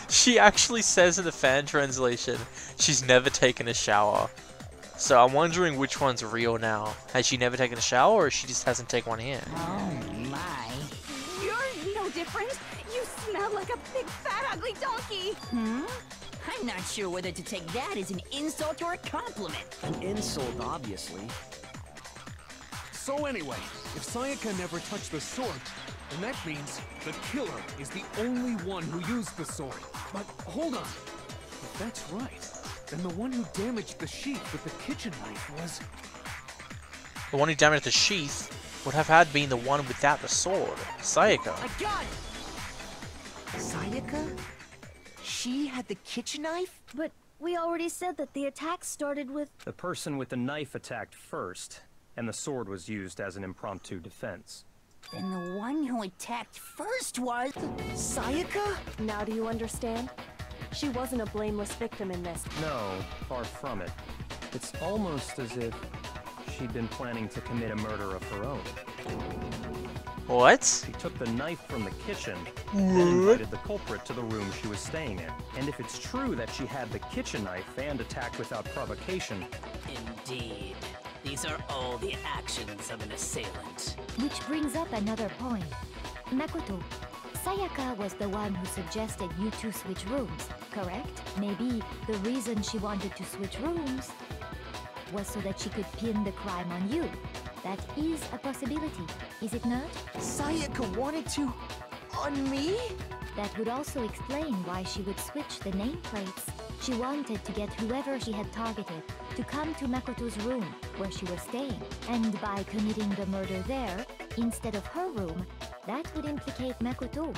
A: She actually says in the fan translation, she's never taken a shower. So I'm wondering which one's real now. Has she never taken a shower, or she just hasn't taken one here?
B: Oh my.
G: You're no different. You smell like a big fat ugly donkey.
B: I'm not sure whether to take that as an insult or a compliment.
L: An insult, obviously.
D: So anyway, if Sayaka never touched the sword, then that means the killer is the only one who used the sword. But hold on. If that's right, then the one who damaged the sheath with the kitchen knife was...
A: The one who damaged the sheath would have had been the one without the sword, Sayaka.
C: I got it! Sayaka? She had the kitchen knife?
N: But we already said that the attack started with...
K: The person with the knife attacked first, and the sword was used as an impromptu defense.
B: Then the one who attacked first was...
C: Sayaka?
F: Now do you understand? She wasn't a blameless victim in this.
K: No, far from it. It's almost as if she'd been planning to commit a murder of her own.
A: What?
K: She took the knife from the kitchen, then invited the culprit to the room she was staying in. And if it's true that she had the kitchen knife and attacked without provocation...
J: Indeed. These are all the actions of an assailant.
I: Which brings up another point. Makoto, Sayaka was the one who suggested you two switch rooms, correct? Maybe the reason she wanted to switch rooms was so that she could pin the crime on you. That is a possibility, is it not?
C: Sayaka wanted to... on me?
I: That would also explain why she would switch the nameplates. She wanted to get whoever she had targeted to come to Makoto's room, where she was staying. And by committing the murder there, instead of her room, that would implicate Makoto.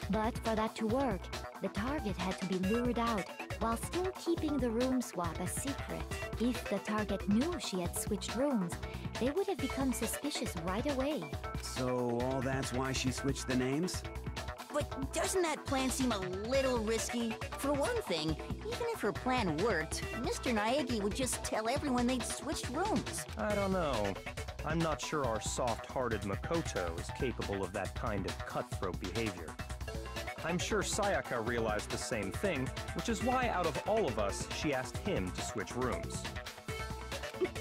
I: But for that to work, the target had to be lured out, while still keeping the room swap a secret. If the target knew she had switched rooms, they would have become suspicious right away.
E: So all that's why she switched the names?
B: But doesn't that plan seem a little risky? For one thing, even if her plan worked, Mr. Naegi would just tell everyone they'd switched rooms.
K: I don't know. I'm not sure our soft-hearted Makoto is capable of that kind of cutthroat behavior. I'm sure Sayaka realized the same thing, which is why out of all of us, she asked him to switch rooms.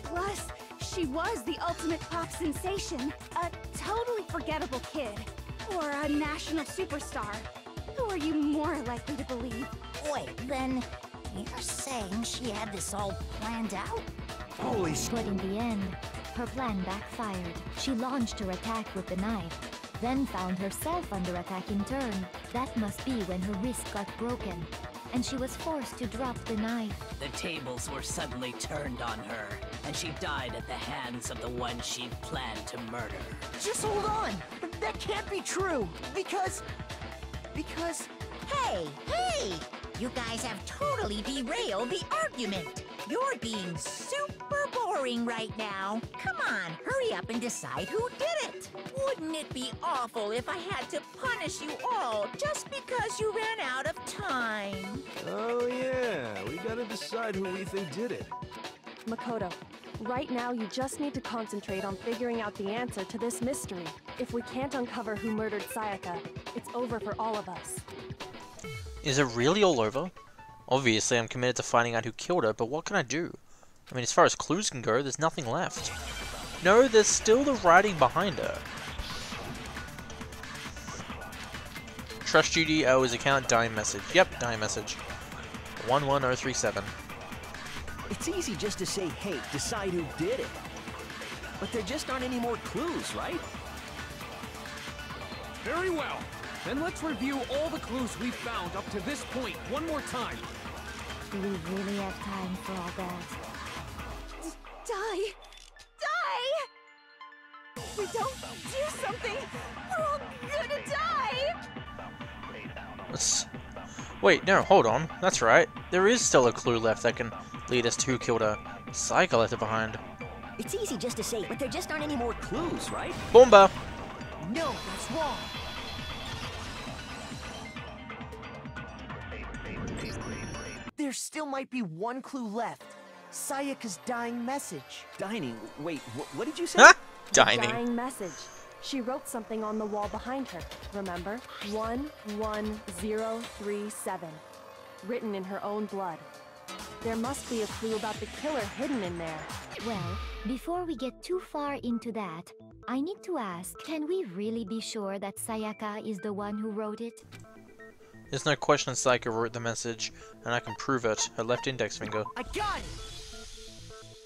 G: Plus, she was the ultimate pop sensation. A totally forgettable kid. Or a national superstar. Who are you more likely to believe?
B: Wait, then you're saying she had this all planned out?
E: Holy sh...
I: But in the end, her plan backfired. She launched her attack with the knife, then found herself under attack in turn. That must be when her wrist got broken, and she was forced to drop the knife.
J: The tables were suddenly turned on her, and she died at the hands of the one she'd planned to murder.
C: Just hold on! That can't be true! Because...
B: Hey! You guys have totally derailed the argument! You're being super boring right now. Come on, hurry up and decide who did it! Wouldn't it be awful if I had to punish you all just because you ran out of time?
H: Oh yeah, we gotta decide who we think did it.
F: Makoto, right now you just need to concentrate on figuring out the answer to this mystery. If we can't uncover who murdered Sayaka, it's over for all of us.
A: Is it really all over? Obviously, I'm committed to finding out who killed her, but what can I do? I mean, as far as clues can go, there's nothing left. No, there's still the writing behind her. Trust Judy, his account, dying message. Yep, dying message. 11037.
L: It's easy just to say, hey, decide who did it. But there just aren't any more clues, right?
D: Very well. Then let's review all the clues we've found up to this point one more time.
I: Do we really have time for all that?
G: Die! If we don't do something, we're all gonna die!
A: Wait, no, hold on. That's right. There is still a clue left that can lead us to who killed her. Sayaka left it behind.
L: It's easy just to say, but there just aren't any more clues, right?
A: Bomba!
C: No, that's wrong! There still might be one clue left. Sayaka's dying message.
L: Dining? Wait, what did you say?
A: Huh? Dining.
F: Dying message. She wrote something on the wall behind her, remember? 11037. Written in her own blood. There must be a clue about the killer hidden in there.
I: Well, before we get too far into that, I need to ask, can we really be sure that Sayaka is the one who wrote it?
A: There's no question Sayaka wrote the message, and I can prove it. Her left index finger.
C: I got it!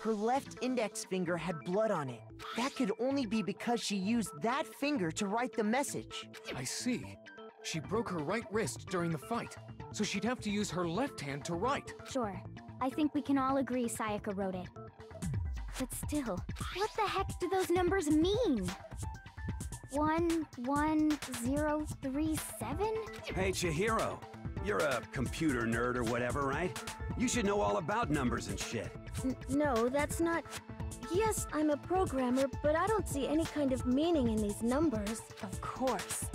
C: Her left index finger had blood on it. That could only be because she used that finger to write the message.
D: I see. She broke her right wrist during the fight. so she'd have to use her left hand to write.
I: Sure. I think we can all agree Sayaka wrote it. But still, what the heck do those numbers mean? 11037?
E: Hey, Chihiro. You're a computer nerd or whatever, right? You should know all about numbers and shit.
N: No, that's not... Yes, I'm a programmer, but I don't see any kind of meaning in these numbers.
F: Of course.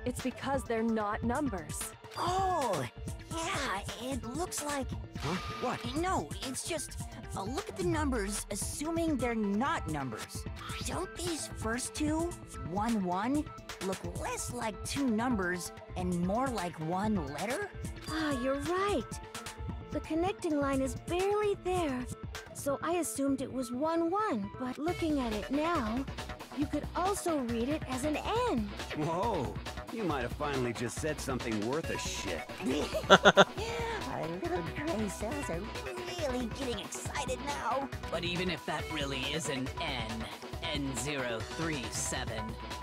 F: It's because they're not numbers.
B: Oh, yeah, it looks like...
E: Huh? What?
B: No, it's just... look at the numbers, assuming they're not numbers. Don't these first two, 1-1, look less like two numbers and more like one letter?
N: Ah, you're right. The connecting line is barely there, so I assumed it was 1-1. But looking at it now, you could also read it as an N.
E: Whoa, you might have finally just said something worth a shit.
B: Our little gray cells are really getting excited now.
J: But even if that really is an N037,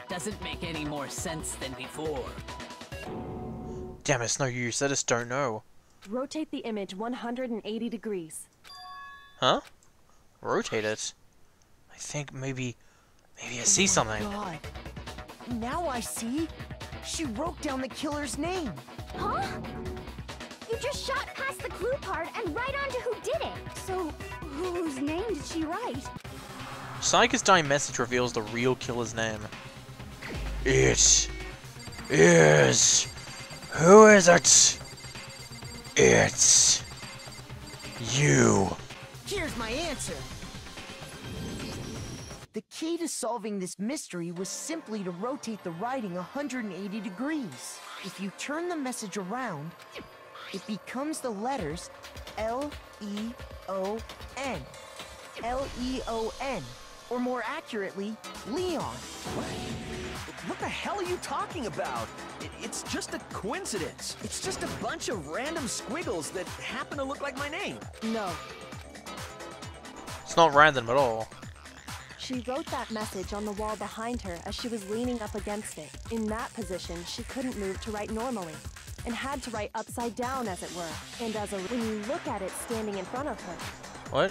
J: doesn't make any more sense than before.
A: Damn, it's no use. I just don't know.
F: Rotate the image 180 degrees.
A: Huh? Rotate it? I think maybe I see something.
C: God. Now I see. She wrote down the killer's name.
I: Huh? You just shot past the clue part and right on to who did it.
G: So, whose name did she write?
A: Sayaka's dying message reveals the real killer's name. It is... Who is it? It's... you.
C: Here's my answer. The key to solving this mystery was simply to rotate the writing 180 degrees. If you turn the message around, it becomes the letters L-E-O-N. L-E-O-N. Or more accurately, Leon.
L: What the hell are you talking about? It's just a coincidence. It's just a bunch of random squiggles that happen to look like my name.
F: No.
A: It's not random at all.
F: She wrote that message on the wall behind her as she was leaning up against it. In that position, she couldn't move to write normally, and had to write upside down, as it were. And when you look at it standing in front of her...
A: What?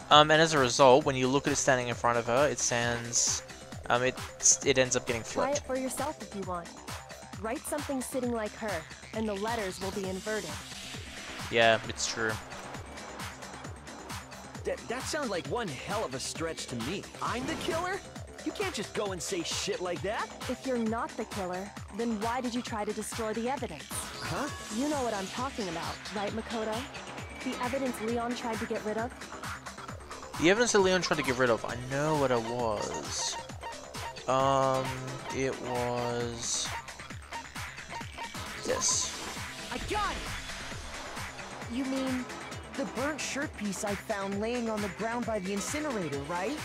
A: And as a result, when you look at it standing in front of her, it stands... it ends up getting
F: Try
A: flipped.
F: it for yourself if you want. Write something sitting like her, and the letters will be inverted.
A: Yeah, it's true.
L: That sounds like one hell of a stretch to me. I'm the killer? You can't just go and say shit like that.
F: If you're not the killer, then why did you try to destroy the evidence?
L: Huh?
F: You know what I'm talking about, right, Makoto? The evidence Leon tried to get rid of?
A: The evidence that Leon tried to get rid of, I know what it was. It was... this.
C: I got it! You mean the burnt shirt piece I found laying on the ground by the incinerator, right?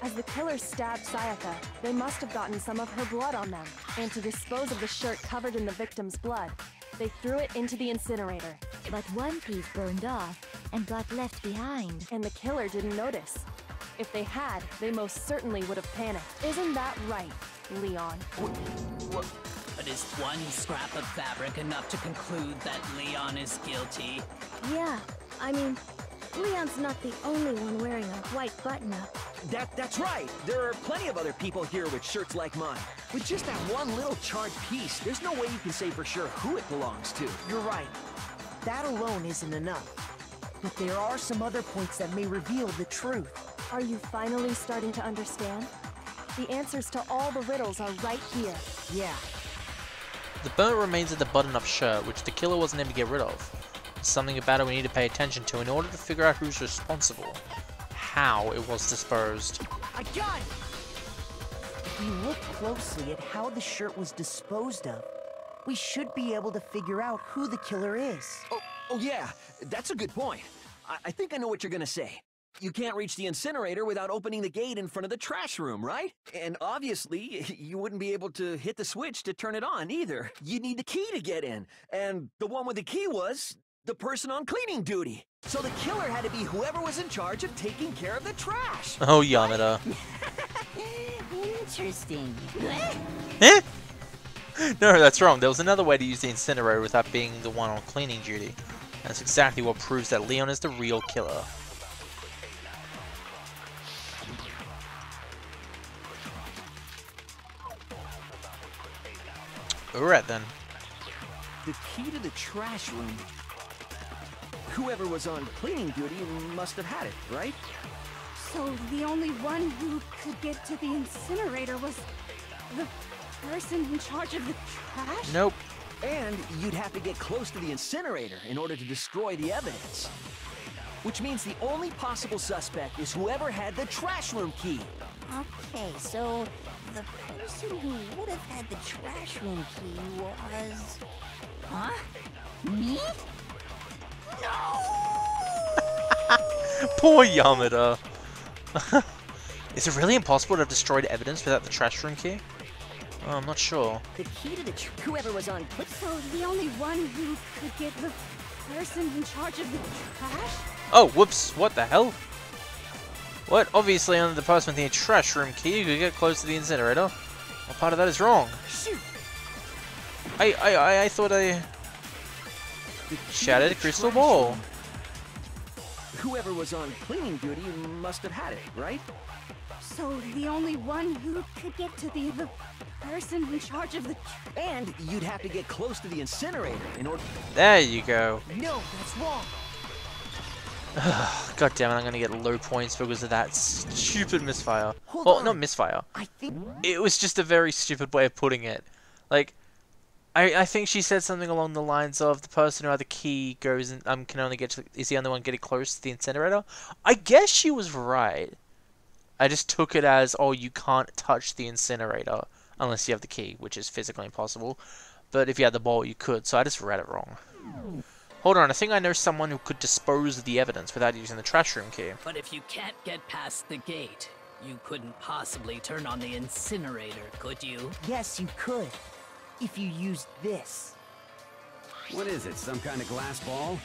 F: As the killer stabbed Sayaka, they must have gotten some of her blood on them. And to dispose of the shirt covered in the victim's blood, they threw it into the incinerator.
I: But one piece burned off and got left behind.
F: And the killer didn't notice. If they had, they most certainly would have panicked. Isn't that right, Leon?
J: But is one scrap of fabric enough to conclude that Leon is guilty?
N: Yeah, I mean, Leon's not the only one wearing a white button-up.
L: That's right. There are plenty of other people here with shirts like mine. With just that one little charred piece, there's no way you can say for sure who it belongs to.
C: You're right. That alone isn't enough. But there are some other points that may reveal the truth.
F: Are you finally starting to understand? The answers to all the riddles are right here.
C: Yeah.
A: The burnt remains of the button-up shirt, which the killer wasn't able to get rid of. There's something about it we need to pay attention to in order to figure out who's responsible. How it was disposed.
C: I got it! If we look closely at how the shirt was disposed of, we should be able to figure out who the killer is.
L: Oh yeah, that's a good point. I think I know what you're gonna say. You can't reach the incinerator without opening the gate in front of the trash room, right? And obviously, you wouldn't be able to hit the switch to turn it on either. You'd need the key to get in. And the one with the key was the person on cleaning duty. So the killer had to be whoever was in charge of taking care of the trash.
A: Oh, Yamada.
B: Interesting.
A: Eh? No, that's wrong. There was another way to use the incinerator without being the one on cleaning duty. That's exactly what proves that Leon is the real killer. Alright then.
L: The key to the trash room. Whoever was on cleaning duty must have had it, right?
G: So the only one who could get to the incinerator was the person in charge of the trash?
A: Nope.
L: And you'd have to get close to the incinerator in order to destroy the evidence. Which means the only possible suspect is whoever had the trash room key.
B: Okay, so the person who would have had the trash room key was... Huh? Me? No!
A: Poor Yamada. Is it really impossible to have destroyed evidence without the trash room key? Oh, I'm not sure.
B: The key to the whoever was on...
G: So the only one who could get the person in charge of the trash?
A: Oh, whoops. What the hell? What? Obviously, only the person with the trash room key could get close to the incinerator. What part of that is wrong?
L: Shoot!
A: I thought I... Shattered crystal ball.
L: Whoever was on cleaning duty must have had it, right?
G: So the only one who could get to the person in charge of the...
L: And you'd have to get close to the incinerator in order...
A: There you go.
L: No, that's wrong.
A: God damn it, I'm gonna get low points because of that stupid misfire.
L: Hold
A: Well,
L: on.
A: not misfire.
L: I think...
A: It was just a very stupid way of putting it. Like, I think she said something along the lines of the person who had the key goes and can only get to, is the only one getting close to the incinerator. I guess she was right. I just took it as, oh, you can't touch the incinerator unless you have the key, which is physically impossible. But if you had the ball, you could, so I just read it wrong. Hold on, I think I know someone who could dispose of the evidence without using the trash room key.
J: But if you can't get past the gate, you couldn't possibly turn on the incinerator, could you?
C: Yes, you could. If you used this.
E: What is it, some kind of glass ball?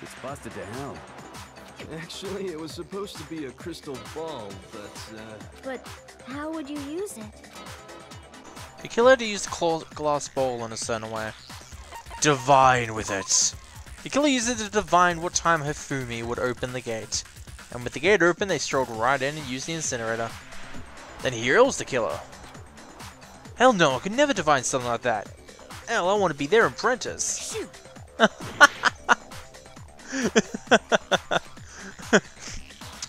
E: It's busted to hell.
H: Actually, it was supposed to be a crystal ball,
N: But how would you use it?
A: The killer had to use the glass bowl in a certain way. Divine with it. The killer used it to divine what time Hifumi would open the gate. And with the gate open, they strolled right in and used the incinerator. Then here was the killer. Hell no, I could never divine something like that. Hell, I want to be their apprentice.
B: Shoot!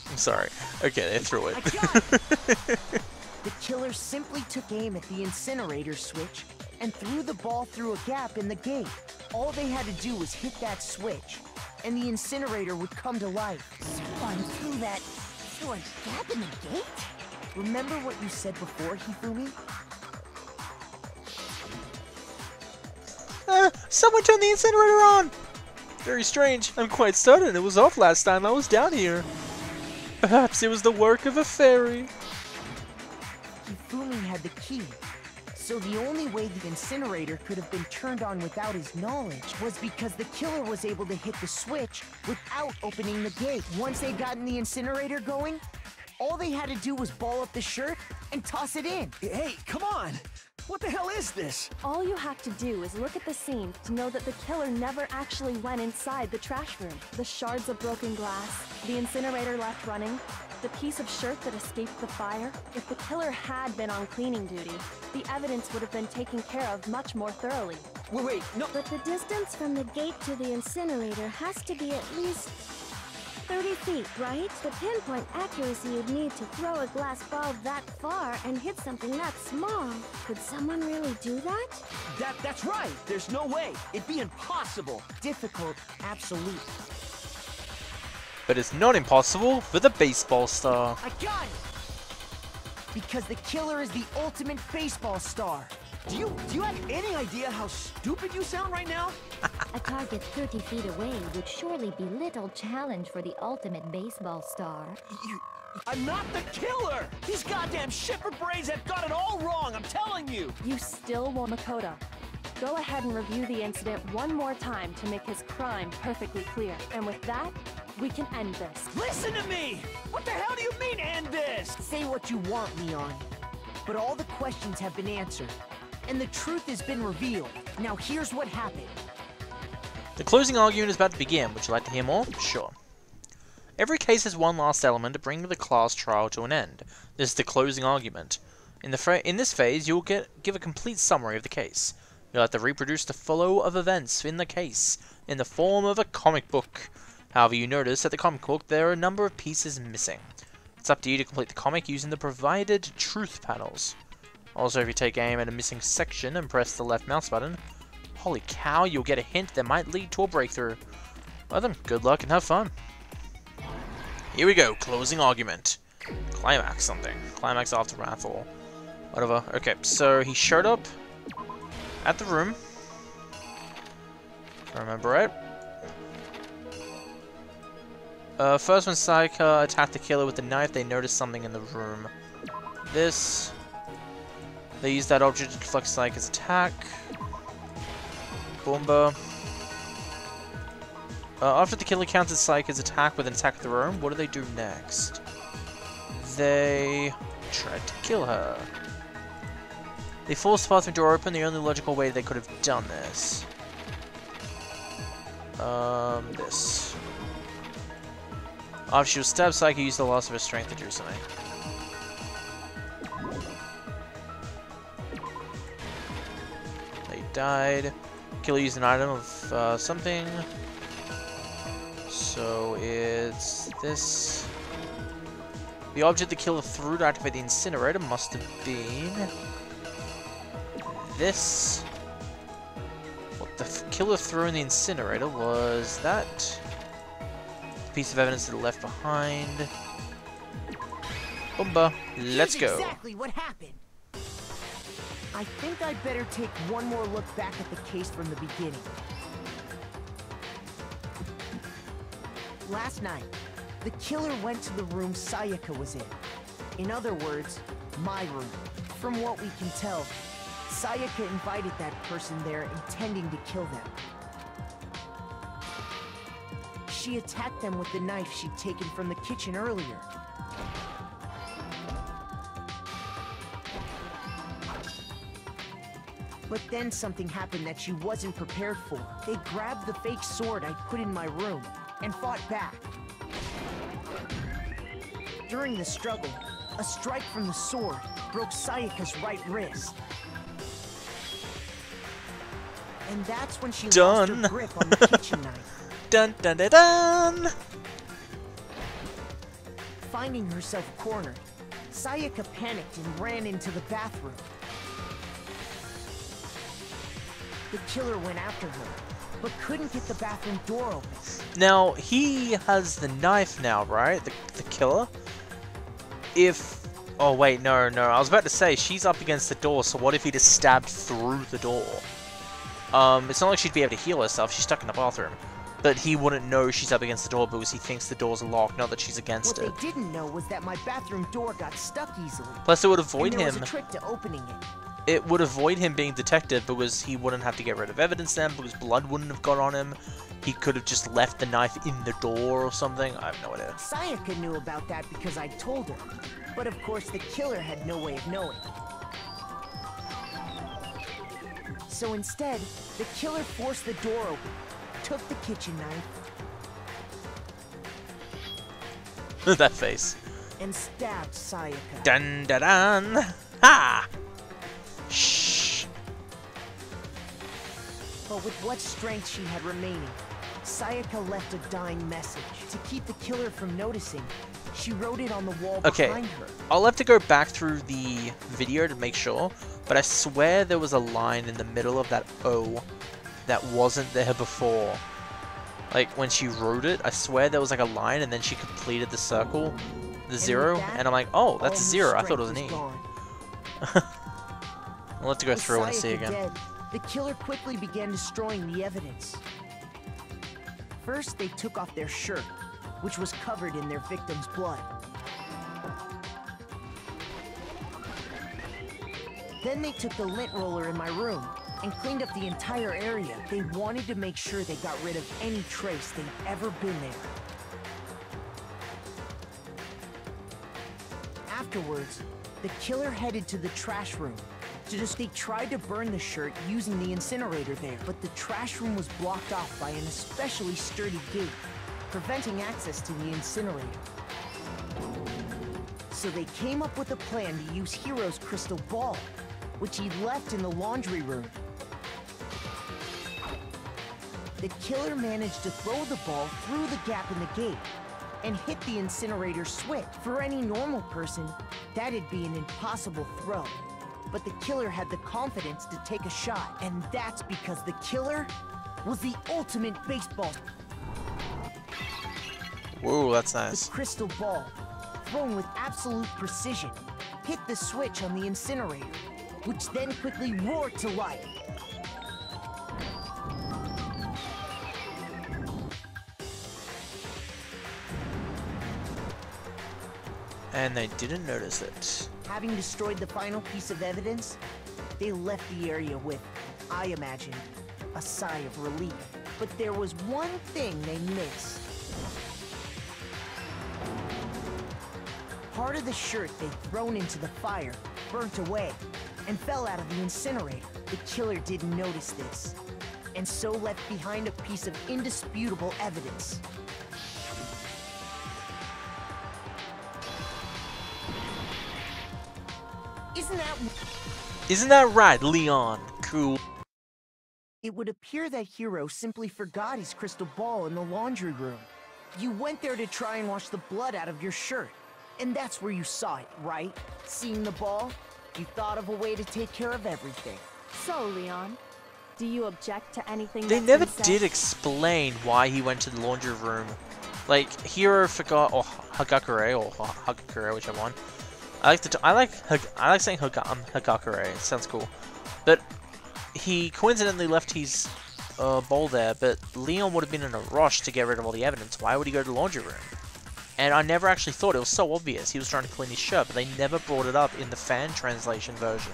A: I'm sorry. Okay, they threw it.
C: I got it. The killer simply took aim at the incinerator switch and threw the ball through a gap in the gate. All they had to do was hit that switch, and the incinerator would come to life.
B: Someone through a gap in the gate?
C: Remember what you said before, Hifumi?
A: Someone turned the incinerator on! Very strange. I'm quite certain it was off last time I was down here. Perhaps it was the work of a fairy.
C: Hifumi had the key, so the only way the incinerator could have been turned on without his knowledge was because the killer was able to hit the switch without opening the gate. Once they got the incinerator going, all they had to do was ball up the shirt and toss it in.
L: Hey, come on! What the hell is this?
F: All you have to do is look at the scene to know that the killer never actually went inside the trash room. The shards of broken glass, the incinerator left running, the piece of shirt that escaped the fire. If the killer had been on cleaning duty, the evidence would have been taken care of much more thoroughly.
L: Wait, no.
N: But the distance from the gate to the incinerator has to be at least 30 feet, right? The pinpoint accuracy you'd need to throw a glass ball that far and hit something that small. Could someone really do that?
L: That's right. There's no way. It'd be impossible.
C: Difficult, absolute.
A: But it's not impossible for the baseball star.
C: I got it! Because the killer is the ultimate baseball star.
L: Do you have any idea how stupid you sound right now?
I: A target 30 feet away would surely be little challenge for the ultimate baseball star.
L: I'm not the killer! These goddamn shipper brains have got it all wrong, I'm telling you!
F: You still won't, Makoto. Go ahead and review the incident one more time to make his crime perfectly clear. And with that, we can end this.
L: Listen to me! What the hell do you mean, end this?
C: Say what you want, Leon. But all the questions have been answered. and the truth has been revealed. Now here's what happened.
A: The closing argument is about to begin. Would you like to hear more? Sure. Every case has one last element to bring the class trial to an end. This is the closing argument. In this phase, you will give a complete summary of the case. You'll have to reproduce the flow of events in the case in the form of a comic book. However, you notice at the comic book there are a number of pieces missing. It's up to you to complete the comic using the provided truth panels. Also, if you take aim at a missing section and press the left mouse button, holy cow, you'll get a hint that might lead to a breakthrough. Well then, good luck and have fun. Here we go, closing argument. Climax something. Climax after wrath or whatever. Okay, so he showed up at the room. If I remember right. First when Sayaka attacked the killer with the knife, they noticed something in the room. This. They used that object to deflect Sayaka's attack. Boomba. After the killer countered Sayaka's attack with an attack of their own, what do they do next? They tried to kill her. They forced the bathroom door open, the only logical way they could have done this. This. After she was stabbed, Sayaka used the loss of her strength to do something. They died. Killer used an item of something. So it's this. The object the killer threw to activate the incinerator must have been this. What the killer threw in the incinerator was that piece of evidence that left behind. Boomba, let's go.
C: Exactly what happened. I think I'd better take one more look back at the case from the beginning. Last night, the killer went to the room Sayaka was in. In other words, my room. From what we can tell, Sayaka invited that person there intending to kill them. She attacked them with the knife she'd taken from the kitchen earlier. But then something happened that she wasn't prepared for. They grabbed the fake sword I put in my room and fought back. During the struggle, a strike from the sword broke Sayaka's right wrist. And that's when she lost her grip on the kitchen knife.
A: Dun dun dun dun!
C: Finding herself cornered, Sayaka panicked and ran into the bathroom. The killer went after her, but couldn't get the bathroom door open.
A: Now, he has the knife now, right? The killer? If... Oh, wait, no. I was about to say, she's up against the door, so what if he just stabbed through the door? It's not like she'd be able to heal herself, she's stuck in the bathroom. But he wouldn't know she's up against the door because he thinks the door's locked, not that she's against it.
C: What they didn't know was that my bathroom door got stuck easily.
A: Plus, it would avoid him.
C: There was a trick to opening it.
A: It would avoid him being detected because he wouldn't have to get rid of evidence then, because blood wouldn't have got on him. He could have just left the knife in the door or something. I have no idea.
C: Sayaka knew about that because I told her. But of course, the killer had no way of knowing. So instead, the killer forced the door open, took the kitchen knife...
A: that face.
C: ...and stabbed Sayaka.
A: Dun dun dun! Ha! Shh.
C: But with what strength she had remaining, Sayaka left a dying message. To keep the killer from noticing, she wrote it on the wall behind her.
A: I'll have to go back through the video to make sure, but I swear there was a line in the middle of that O that wasn't there before. Like, when she wrote it, I swear there was like a line and then she completed the circle, the zero, and I'm like, oh, that's a zero. I thought it was an E. I'll have to go through and see again.
C: Dead, the killer quickly began destroying the evidence. First, they took off their shirt, which was covered in their victim's blood. Then they took the lint roller in my room and cleaned up the entire area. They wanted to make sure they got rid of any trace they'd ever been there. Afterwards, the killer headed to the trash room They tried to burn the shirt using the incinerator there, but the trash room was blocked off by an especially sturdy gate, preventing access to the incinerator. So they came up with a plan to use Hiro's crystal ball, which he left in the laundry room. The killer managed to throw the ball through the gap in the gate and hit the incinerator switch. For any normal person, that'd be an impossible throw. But the killer had the confidence to take a shot, and that's because the killer was the ultimate baseball.
A: Whoa, that's nice.
C: The crystal ball, thrown with absolute precision, hit the switch on the incinerator, which then quickly roared to life.
A: And they didn't notice it.
C: Having destroyed the final piece of evidence, they left the area with, I imagined, a sigh of relief. But there was one thing they missed. Part of the shirt they'd thrown into the fire burnt away and fell out of the incinerator. The killer didn't notice this, and so left behind a piece of indisputable evidence.
A: Isn't that right, Leon? Cool.
C: It would appear that Hiro simply forgot his crystal ball in the laundry room. You went there to try and wash the blood out of your shirt, and that's where you saw it, right? Seeing the ball, you thought of a way to take care of everything.
F: So, Leon, do you object to anything
A: They
F: that's
A: never
F: been said?
A: did explain why he went to the laundry room. Like, Hiro forgot, or Hagakure, or Hagakure, whichever one. I like saying Hagakure. It sounds cool. But he coincidentally left his bowl there. But Leon would have been in a rush to get rid of all the evidence. Why would he go to the laundry room? And I never actually thought it was so obvious. He was trying to clean his shirt, but they never brought it up in the fan translation version.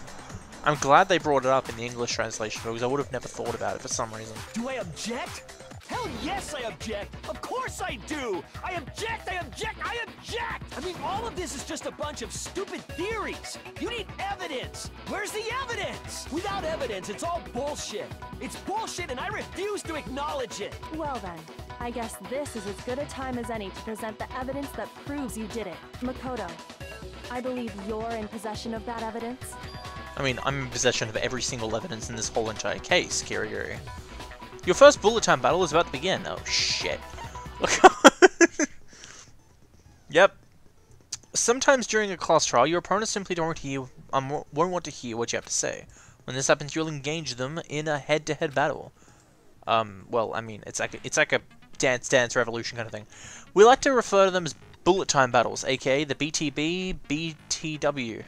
A: I'm glad they brought it up in the English translation because I would have never thought about it for some reason.
L: Do I object? Hell yes, I object! Of course I do! I object! I object! I object! I mean, all of this is just a bunch of stupid theories! You need evidence! Where's the evidence? Without evidence, it's all bullshit! It's bullshit and I refuse to acknowledge it!
F: Well then, I guess this is as good a time as any to present the evidence that proves you did it. Makoto, I believe you're in possession of that evidence?
A: I mean, I'm in possession of every single evidence in this whole entire case, Kiryu. Your first bullet time battle is about to begin. Oh, shit. Yep. Sometimes during a class trial, your opponents simply won't want to hear what you have to say. When this happens, you'll engage them in a head-to-head battle. Well, I mean, it's like a Dance Revolution kind of thing. We like to refer to them as bullet time battles, aka the BTB, BTW.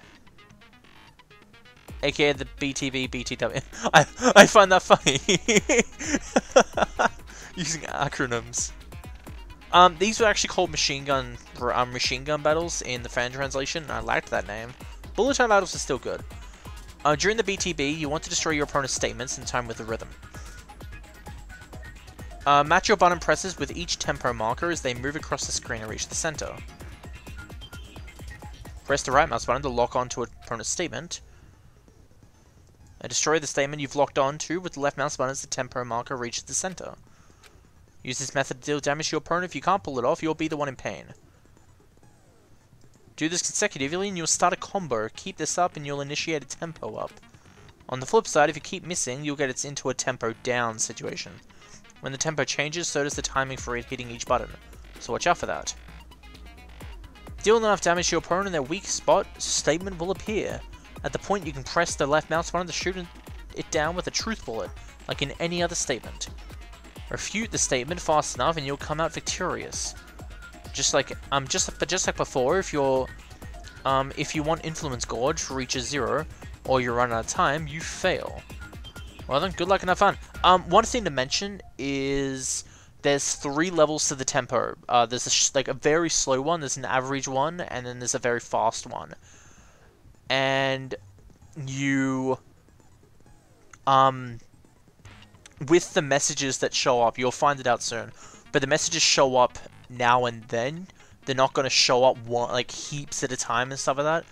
A: AKA the BTV, BTW. I find that funny. Using acronyms. These were actually called machine gun battles in the fan translation, and I liked that name. Bullet time battles are still good. During the BTB, you want to destroy your opponent's statements in time with the rhythm. Match your button presses with each tempo marker as they move across the screen and reach the center. Press the right mouse button to lock onto an opponent's statement. And destroy the statement you've locked on to with the left mouse button as the tempo marker reaches the center. Use this method to deal damage to your opponent. If you can't pull it off, you'll be the one in pain. Do this consecutively and you'll start a combo. Keep this up and you'll initiate a tempo up. On the flip side, if you keep missing, you'll get it into a tempo down situation. When the tempo changes, so does the timing for it hitting each button. So watch out for that. Deal enough damage to your opponent in their weak spot, statement will appear. At the point, you can press the left mouse button to shoot it down with a truth bullet, like in any other statement. Refute the statement fast enough, and you'll come out victorious. Just like before, if you want Influence Gorge reaches 0, or you run out of time, you fail. Well then, good luck and have fun. One thing to mention is there's 3 levels to the tempo. There's like a very slow one, there's an average one, and then there's a very fast one. And you, with the messages that show up, you'll find it out soon, but the messages show up now and then. They're not going to show up like heaps at a time and stuff like that.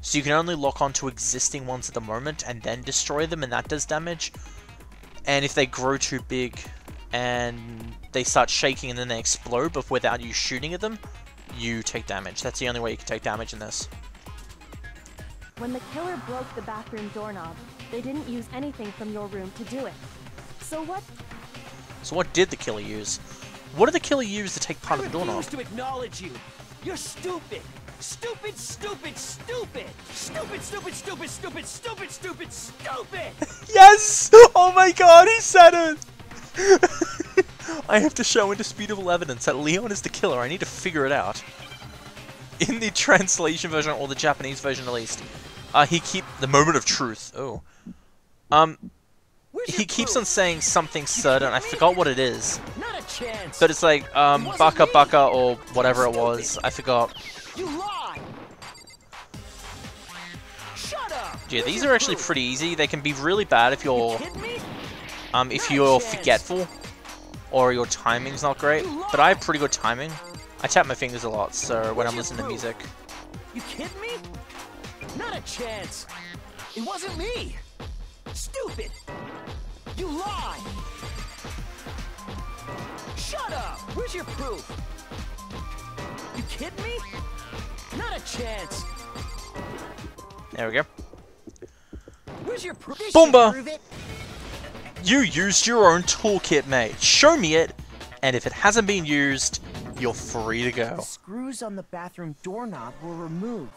A: So you can only lock onto existing ones at the moment and then destroy them, and that does damage. And if they grow too big and they start shaking and then they explode, but without you shooting at them, you take damage. That's the only way you can take damage in this.
F: When the killer broke the bathroom doorknob, they didn't use anything from your room to do it. So what
A: did the killer use? What did the killer use to take part of the doorknob?
L: I refuse to acknowledge you. You're stupid. Stupid, stupid, stupid. Stupid, stupid, stupid, stupid, stupid, stupid, stupid.
A: Yes! Oh my god, he said it! I have to show indisputable evidence that Leon is the killer. I need to figure it out. In the translation version, or the Japanese version at least, the moment of truth. Oh. He keeps on saying something certain. I forgot what it is.
L: Not a chance.
A: But it's like, baka baka or whatever it was. I forgot.
L: You lie. Shut up.
A: Yeah, these are actually pretty easy. They can be really bad if you're forgetful or your timing's not great. But I have pretty good timing. I tap my fingers a lot, so when I'm listening to music.
L: You kidding me? Not a chance. It wasn't me. Stupid. You lie. Shut up. Where's your proof? You kidding me? Not a chance.
A: There we go.
L: Where's your proof?
A: Boomba! You used your own toolkit, mate. Show me it, and if it hasn't been used, you're free to go.
C: The screws on the bathroom doorknob were removed.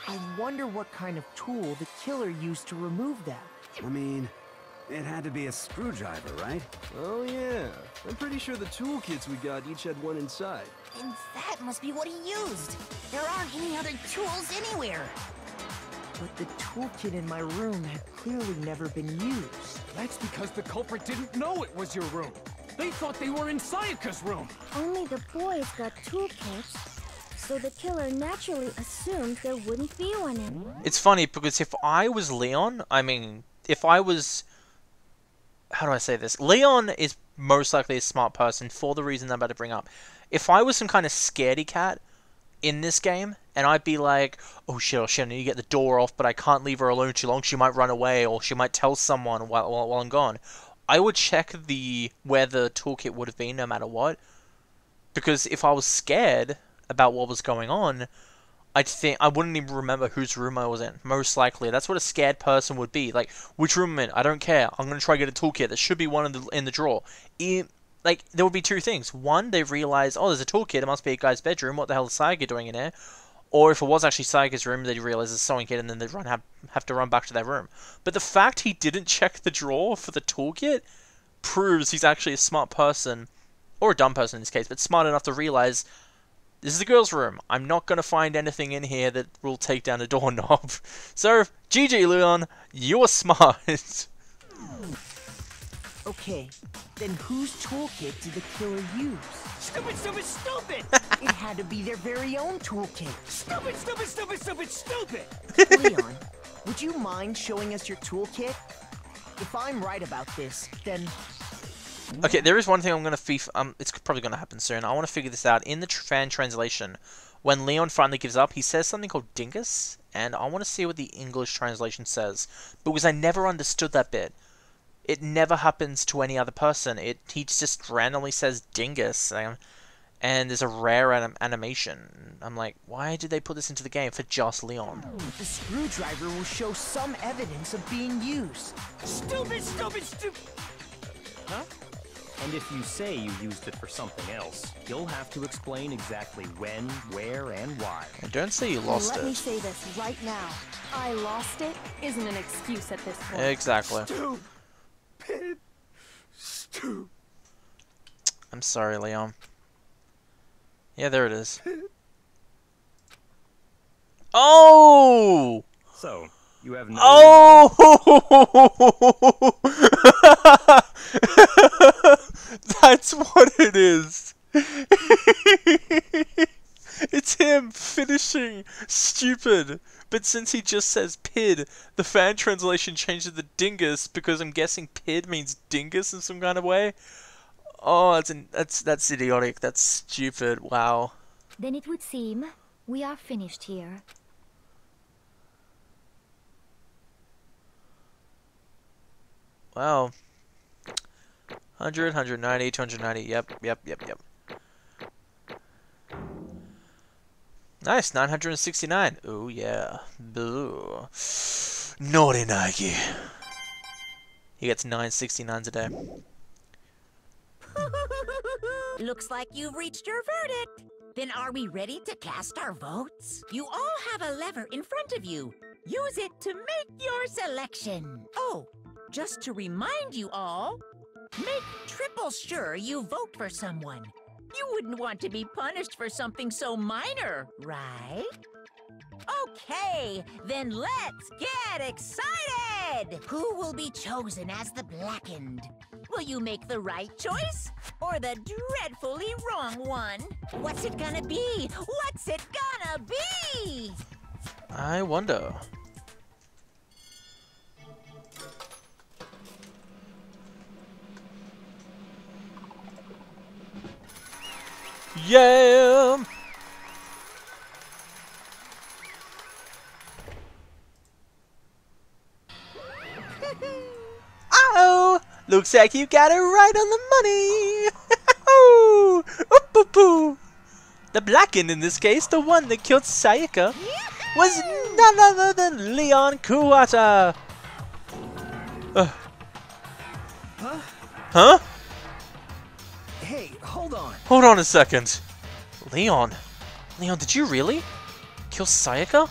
C: I wonder what kind of tool the killer used to remove them.
E: I mean, it had to be a screwdriver, right?
H: Oh yeah, I'm pretty sure the toolkits we got each had one inside.
B: And that must be what he used. There aren't any other tools anywhere.
C: But the toolkit in my room had clearly never been used.
D: That's because the culprit didn't know it was your room. They thought they were in Sayaka's room.
N: Only the boys got toolkits, so the killer naturally assumed there wouldn't be one in.
A: It's funny because if I was Leon, if I was... How do I say this? Leon is most likely a smart person for the reason I'm about to bring up. If I was some kind of scaredy cat in this game, and I'd be like, oh shit, I need to get the door off, but I can't leave her alone too long, she might run away, or she might tell someone while I'm gone. I would check where the toolkit would have been no matter what. Because if I was scared about what was going on, I'd think I wouldn't even remember whose room I was in. Most likely. That's what a scared person would be. Like, which room I'm in? I don't care. I'm going to try to get a toolkit. There should be one in the drawer. Like, there would be two things. One, they realize, oh, there's a toolkit. It must be a guy's bedroom. What the hell is Sayaka doing in there? Or if it was actually Sayaka's room, they'd realize it's a sewing kit and then they'd have to run back to their room. But the fact he didn't check the drawer for the toolkit proves he's actually a smart person. Or a dumb person in this case, but smart enough to realize this is the girl's room. I'm not going to find anything in here that will take down a doorknob. So, GG, Leon. You're smart.
C: Okay, then whose toolkit did the killer use?
L: Stupid, stupid, stupid!
C: It had to be their very own toolkit.
L: Stupid, stupid, stupid, stupid, stupid!
C: Leon, would you mind showing us your toolkit? If I'm right about this, then...
A: Okay, there is one thing I'm going to it's probably going to happen soon. I want to figure this out. In the fan translation, when Leon finally gives up, he says something called dingus, and I want to see what the English translation says, because I never understood that bit. It never happens to any other person. He just randomly says dingus, and there's a rare animation. I'm like, why did they put this into the game for just Leon?
C: The screwdriver will show some evidence of being used.
L: Stupid, stupid, stupid!
K: Huh? And if you say you used it for something else, you'll have to explain exactly when, where, and why.
A: And don't say you lost it.
F: Let me say this right now. I lost it isn't an excuse at this point.
A: Exactly.
H: Stupid. Stupid.
A: I'm sorry, Leon. Yeah, there it is. Oh!
K: So, you have no...
A: Oh! That's what it is. It's him finishing stupid. But since he just says PID, the fan translation changed to the dingus because I'm guessing PID means dingus in some kind of way. Oh, that's idiotic. That's stupid. Wow.
I: Then it would seem we are finished here.
A: Wow. 100, 190, 290. Yep. Nice, 969. Ooh, yeah. Boo. Naughty Nike. He gets 969s a day.
B: Looks like you've reached your verdict. Then are we ready to cast our votes? You all have a lever in front of you. Use it to make your selection. Oh, just to remind you all, make triple sure you vote for someone. You wouldn't want to be punished for something so minor, right? Okay, then let's get excited! Who will be chosen as the Blackened? Will you make the right choice or the dreadfully wrong one? What's it gonna be? What's it gonna be?
A: I wonder. Yeah! Oh! Looks like you got it right on the money! Oh! Oop-oop-oo. The Blackened in this case, the one that killed Sayaka, was none other than Leon Kuwata! Huh?
L: Hey, hold on.
A: Hold on a second. Leon, did you really kill Sayaka?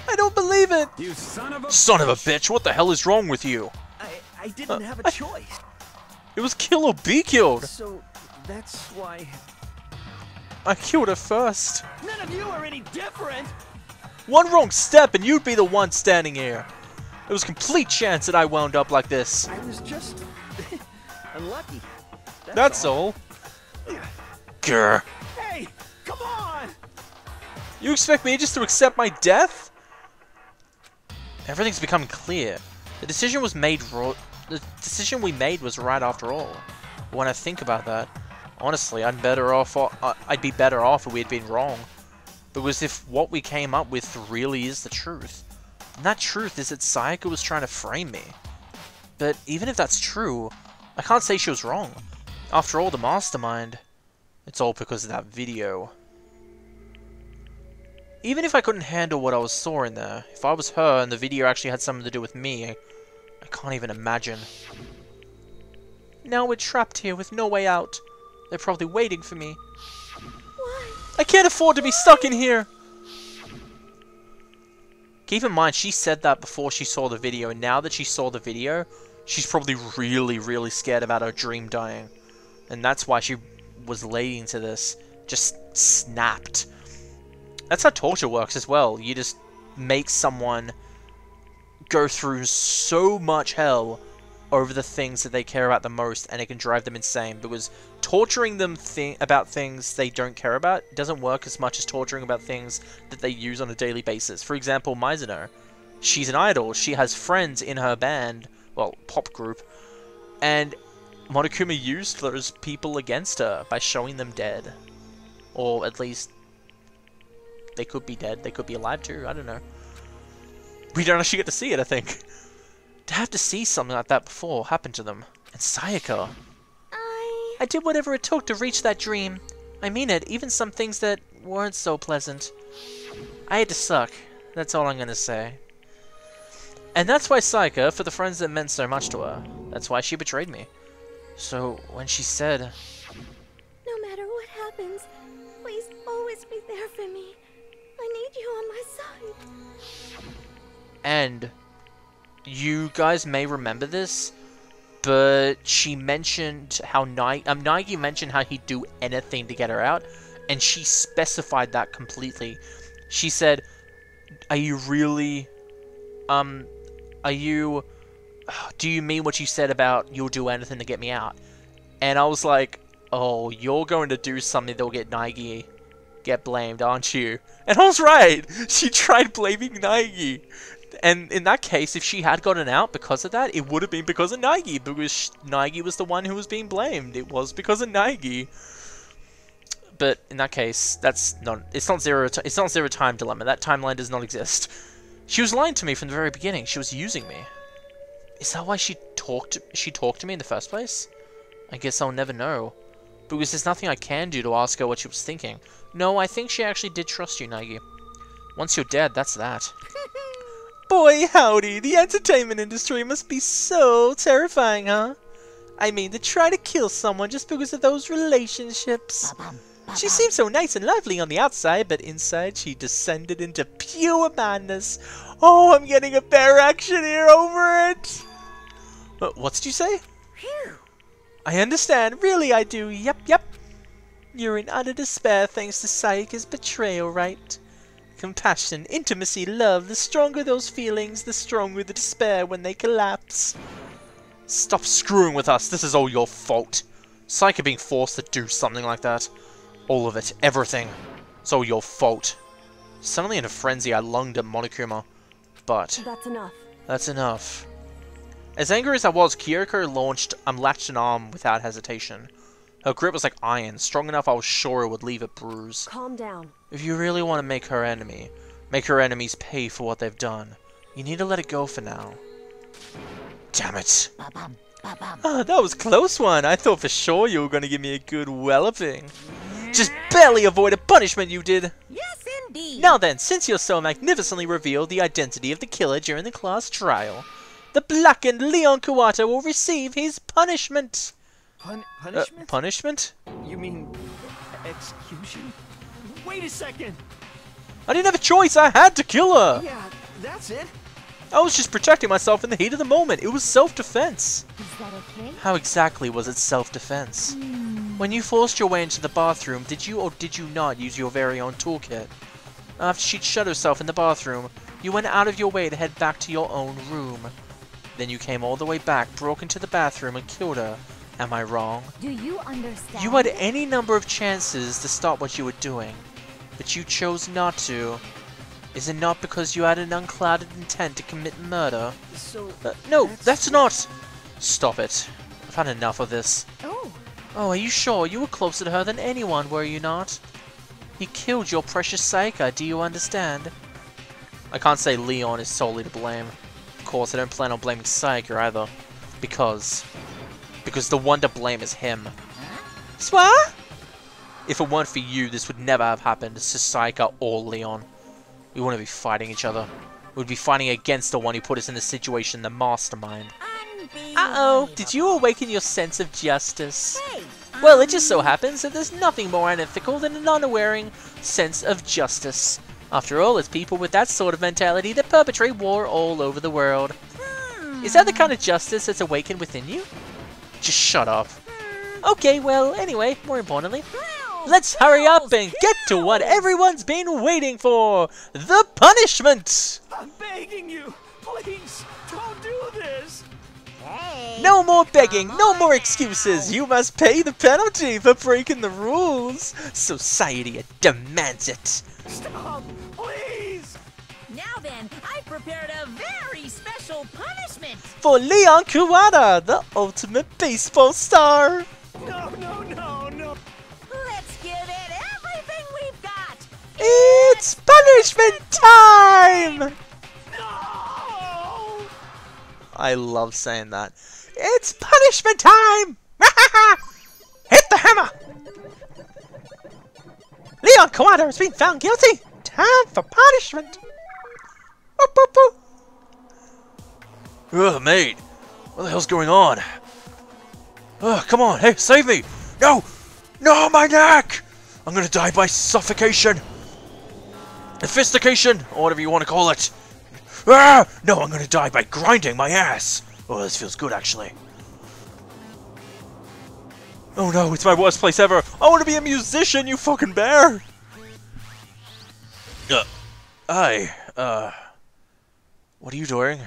A: I don't believe it!
E: You son of a
A: bitch, what the hell is wrong with you?
L: I didn't have a choice.
A: It was kill or be killed!
L: So, that's why...
A: I killed her first.
L: None of you are any different!
A: One wrong step and you'd be the one standing here. It was a complete chance that I wound up like this.
L: I was just... unlucky.
A: That's all. Grr.
L: Hey, come on!
A: You expect me just to accept my death? Everything's becoming clear. The decision we made was right after all. When I think about that, honestly, I'd be better off if we had been wrong. Because if what we came up with really is the truth, then that truth is that Sayaka was trying to frame me. But even if that's true, I can't say she was wrong. After all, the mastermind. It's all because of that video. Even if I couldn't handle what I saw in there, if I was her and the video actually had something to do with me, I can't even imagine. Now we're trapped here with no way out. They're probably waiting for me.
N: Why?
A: I can't afford to be stuck in here! Keep in mind, she said that before she saw the video, and now that she saw the video, she's probably really scared about her dream dying. And that's why she was leading to this. Just snapped. That's how torture works as well. You just make someone go through so much hell over the things that they care about the most, and it can drive them insane, because torturing them about things they don't care about doesn't work as much as torturing about things that they use on a daily basis. For example, Mizuno. She's an idol. She has friends in her band, well, pop group, and Monokuma used those people against her by showing them dead. Or at least, they could be dead, they could be alive too, I don't know. We don't actually get to see it, I think. To have to see something like that before happened to them. And Sayaka. I did whatever it took to reach that dream. I mean it, even some things that weren't so pleasant. I had to suck, that's all I'm gonna say. And that's why Sayaka, for the friends that meant so much to her, that's why she betrayed me. So, when she said...
N: No matter what happens, please always be there for me. I need you on my side.
A: And you guys may remember this, but she mentioned how Nike mentioned how he'd do anything to get her out, and she specified that completely. She said, "Are you really, do you mean what you said about you'll do anything to get me out?" And I was like, oh, you're going to do something that'll get Nike get blamed, aren't you? And I was right! She tried blaming Nike. And in that case, if she had gotten out because of that, it would have been because of Nike, because Nike was the one who was being blamed. It was because of Nike. But in that case, it's not zero time dilemma. That timeline does not exist. She was lying to me from the very beginning. She was using me. Is that why she talk to me in the first place? I guess I'll never know. Because there's nothing I can do to ask her what she was thinking. No, I think she actually did trust you, Nagi. Once you're dead, that's that. Boy, howdy, the entertainment industry must be so terrifying, huh? I mean, to try to kill someone just because of those relationships. She seems so nice and lovely on the outside, but inside she descended into pure madness. Oh, I'm getting a bear action here over it! What did you say? I understand, really I do, yep. You're in utter despair thanks to Sayaka's betrayal, right? Compassion, intimacy, love, the stronger those feelings, the stronger the despair when they collapse. Stop screwing with us, this is all your fault. Sayaka being forced to do something like that. All of it, everything. It's all your fault. Suddenly in a frenzy, I lunged at Monokuma. But...
F: That's enough.
A: That's enough. As angry as I was, Kyoko latched an arm without hesitation. Her grip was like iron, strong enough I was sure it would leave a bruise.
F: Calm down.
A: If you really want to make her enemy, make her enemies pay for what they've done, you need to let it go for now. Damn it. Ah, that was a close one. I thought for sure you were going to give me a good walloping. Just barely avoided punishment you did.
B: Yes, indeed.
A: Now then, since you so magnificently revealed the identity of the killer during the class trial, the blackened Leon Kawata will receive his punishment.
L: Punishment?
A: Punishment?
L: You mean execution? Wait a second!
A: I didn't have a choice, I had to kill her!
L: Yeah, that's it.
A: I was just protecting myself in the heat of the moment. It was self-defense.
I: Is that okay?
A: How exactly was it self-defense? When you forced your way into the bathroom, did you or did you not use your very own toolkit? After she'd shut herself in the bathroom, you went out of your way to head back to your own room. Then you came all the way back, broke into the bathroom, and killed her. Am I wrong?
I: Do you understand?
A: You had any number of chances to stop what you were doing, but you chose not to. Is it not because you had an unclouded intent to commit murder?
L: So...
A: no, that's not... Stop it. I've had enough of this.
I: Oh.
A: Oh, are you sure? You were closer to her than anyone, were you not? He killed your precious Sayaka, do you understand? I can't say Leon is solely to blame. Of course, I don't plan on blaming Sayaka either. Because the one to blame is him. Swa? If it weren't for you, this would never have happened to Sayaka or Leon. We wouldn't be fighting each other. We'd be fighting against the one who put us in the situation, the mastermind. Uh-oh, did you awaken your sense of justice?
B: Hey,
A: Well, it just so happens that there's nothing more unethical than an unawaring sense of justice. After all, it's people with that sort of mentality that perpetrate war all over the world. Is that the kind of justice that's awakened within you? Just shut up. Okay, well, anyway, more importantly, let's hurry up and get to what everyone's been waiting for! The punishment!
L: I'm begging you! Please, don't do this!
B: Hey,
A: No more begging, no more excuses! You must pay the penalty for breaking the rules! Society demands it!
L: Stop! Please!
B: now then, I prepared a very special punishment.
A: For Leon Kawata, the ultimate baseball star!
L: No!
B: Let's give it everything we've got.
A: It's punishment time!
L: No!
A: I love saying that. It's punishment time! Hit the hammer! Leon Kawata has been found guilty! Time for punishment! Boop, boop, boop. Ugh, mate. What the hell's going on? Ugh, come on, hey, save me! No! No, my neck! I'm gonna die by suffocation! Sophistication, or whatever you want to call it. Ah! No, I'm gonna die by grinding my ass! Oh, this feels good, actually. Oh no, it's my worst place ever! I want to be a musician, you fucking bear! What are you doing?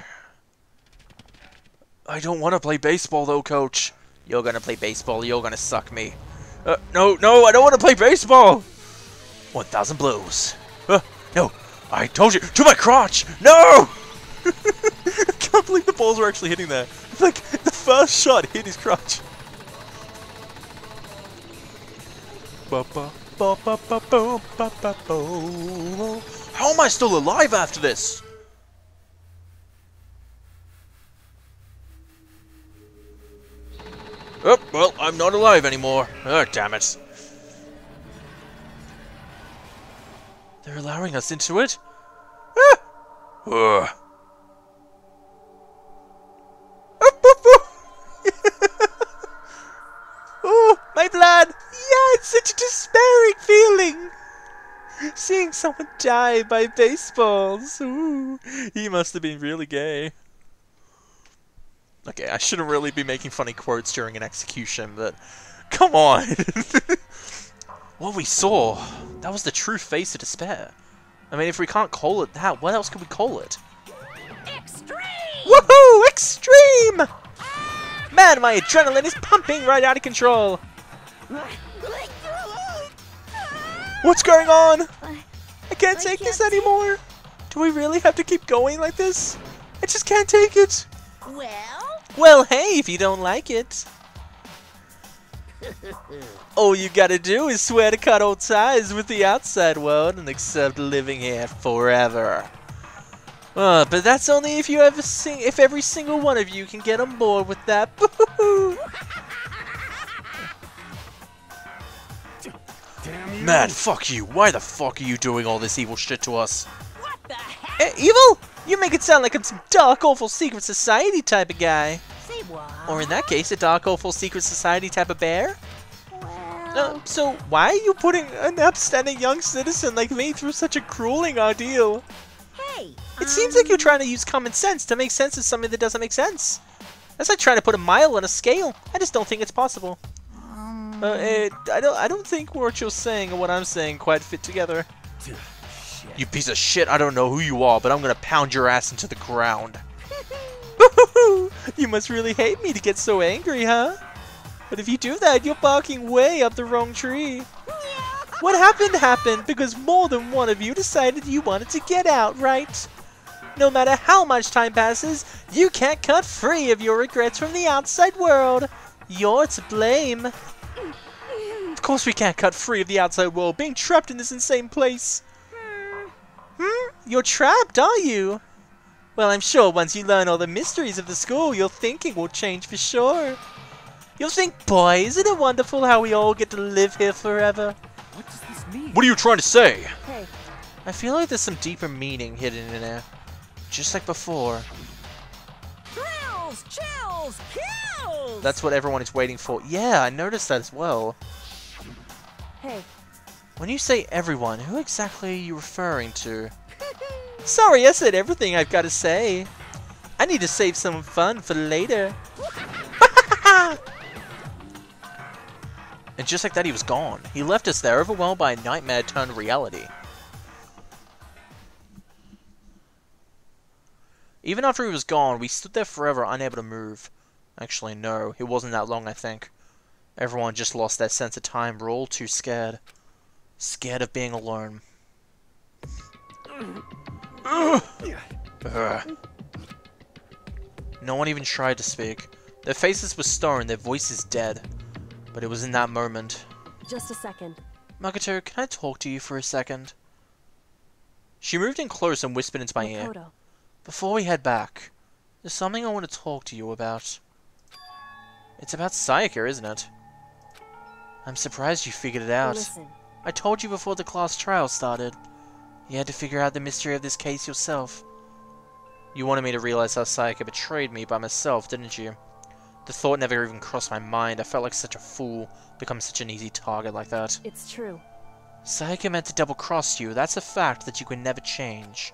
A: I don't want to play baseball though, coach. You're gonna play baseball, you're gonna suck me. No, I don't want to play baseball! 1,000 blows. No, I told you, to my crotch! No! I can't believe the balls were actually hitting there. Like, the first shot hit his crotch. How am I still alive after this? Oh, well, I'm not alive anymore. Oh, damn it. They're allowing us into it? Ah! Ugh. Oh, my blood! Yeah, it's such a despairing feeling! Seeing someone die by baseballs. Ooh, he must have been really gay. Okay, I shouldn't really be making funny quotes during an execution, but come on! What we saw, that was the true face of despair. I mean, if we can't call it that, what else could we call it?
B: Extreme!
A: Woohoo! Extreme! Man, my adrenaline is pumping right out of control! What's going on? I can't take this anymore! Do we really have to keep going like this? I just can't take it! Well, hey, if you don't like it. All you gotta do is swear to cut all ties with the outside world and accept living here forever. But that's only if if every single one of you can get on board with that. Man, fuck you. Why the fuck are you doing all this evil shit to us?
B: What the heck?
A: Evil? You make it sound like I'm some dark, awful secret society type of guy.
B: Say what?
A: Or in that case, a dark, awful secret society type of bear?
B: Well...
A: So why are you putting an upstanding young citizen like me through such a grueling ordeal?
B: Hey!
A: It seems like you're trying to use common sense to make sense of something that doesn't make sense. That's like trying to put a mile on a scale. I just don't think it's possible. I don't think what you're saying and what I'm saying quite fit together. You piece of shit, I don't know who you are, but I'm gonna pound your ass into the ground. You must really hate me to get so angry, huh? But if you do that, you're barking way up the wrong tree. What happened because more than one of you decided you wanted to get out, right? No matter how much time passes, you can't cut free of your regrets from the outside world. You're to blame. Of course we can't cut free of the outside world, being trapped in this insane place. You're trapped, are you? Well, I'm sure once you learn all the mysteries of the school, your thinking will change for sure. You'll think, boy, isn't it wonderful how we all get to live here forever?
D: What does this mean?
A: What are you trying to say?
F: Hey.
A: I feel like there's some deeper meaning hidden in there. Just like before.
B: Thrills, chills, kills!
A: That's what everyone is waiting for. Yeah, I noticed that as well.
F: Hey.
A: When you say everyone, who exactly are you referring to? Sorry, I said everything I've got to say. I need to save some fun for later. And just like that, he was gone. He left us there, overwhelmed by a nightmare turned reality. Even after he was gone, we stood there forever, unable to move. Actually, no, it wasn't that long, I think. Everyone just lost their sense of time. We're all too scared. Scared of being alone. No one even tried to speak. Their faces were stone, their voices dead. But it was in that moment.
F: Just a second.
A: Makoto, can I talk to you for a second? She moved in close and whispered into my ear. Before we head back, there's something I want to talk to you about. It's about Sayaka, isn't it? I'm surprised you figured it out.
F: Listen.
A: I told you before the class trial started. You had to figure out the mystery of this case yourself. You wanted me to realize how Sayaka betrayed me by myself, didn't you? The thought never even crossed my mind. I felt like such a fool, become such an easy target like that.
F: It's true.
A: Sayaka meant to double-cross you. That's a fact that you can never change.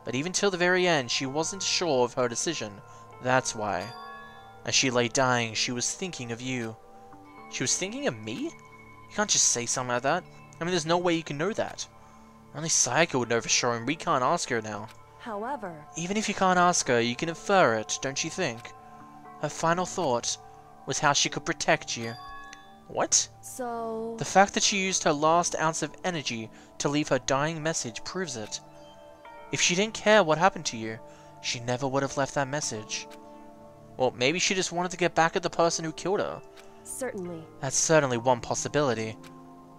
A: But even till the very end, she wasn't sure of her decision. That's why. As she lay dying, she was thinking of you. She was thinking of me? You can't just say something like that. I mean, there's no way you can know that. Only Sayaka would know for sure, and we can't ask her now.
F: However...
A: Even if you can't ask her, you can infer it, don't you think? Her final thought was how she could protect you. What?
F: So...
A: The fact that she used her last ounce of energy to leave her dying message proves it. If she didn't care what happened to you, she never would have left that message. Well, maybe she just wanted to get back at the person who killed her.
F: Certainly.
A: That's certainly one possibility.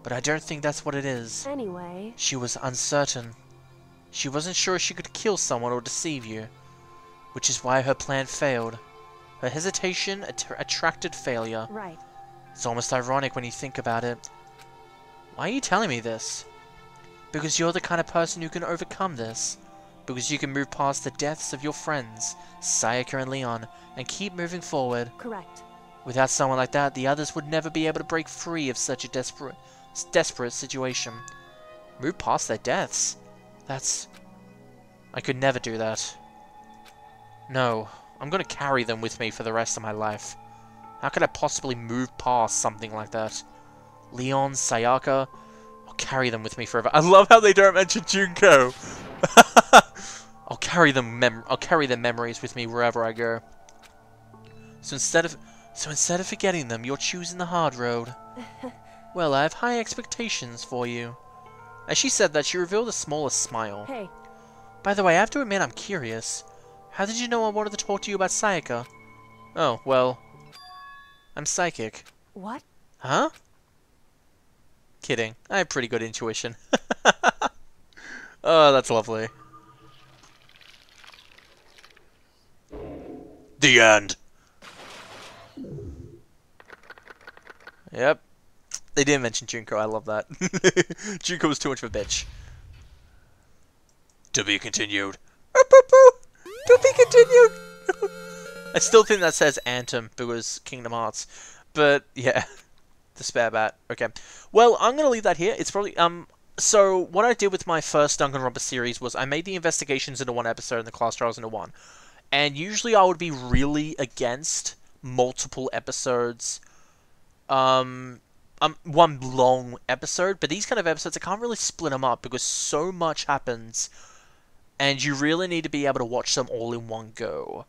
A: But I don't think that's what it is.
F: Anyway...
A: She was uncertain. She wasn't sure she could kill someone or deceive you. Which is why her plan failed. Her hesitation attracted failure.
F: Right.
A: It's almost ironic when you think about it. Why are you telling me this? Because you're the kind of person who can overcome this. Because you can move past the deaths of your friends, Sayaka and Leon, and keep moving forward.
F: Correct.
A: Without someone like that, the others would never be able to break free of such a desperate situation. Move past their deaths? I could never do that. No, I'm gonna carry them with me for the rest of my life. How could I possibly move past something like that? Leon, Sayaka, I'll carry them with me forever. I love how they don't mention Junko. I'll carry their memories with me wherever I go. So instead of forgetting them, you're choosing the hard road. Well, I have high expectations for you. As she said that, she revealed the smallest smile.
F: Hey.
A: By the way, I have to admit I'm curious. How did you know I wanted to talk to you about Sayaka? Oh, well, I'm psychic.
F: What?
A: Huh? Kidding. I have pretty good intuition. Oh, that's lovely. The end. Yep. They didn't mention Junko, I love that. Junko was too much of a bitch. To be continued. To be continued! I still think that says Anthem because Kingdom Hearts. But, yeah. The spare bat. Okay. Well, I'm going to leave that here. It's probably, so, what I did with my first Danganronpa series was I made the investigations into one episode and the class trials into one. And usually I would be really against multiple episodes. One long episode, but these kind of episodes, I can't really split them up because so much happens, and you really need to be able to watch them all in one go.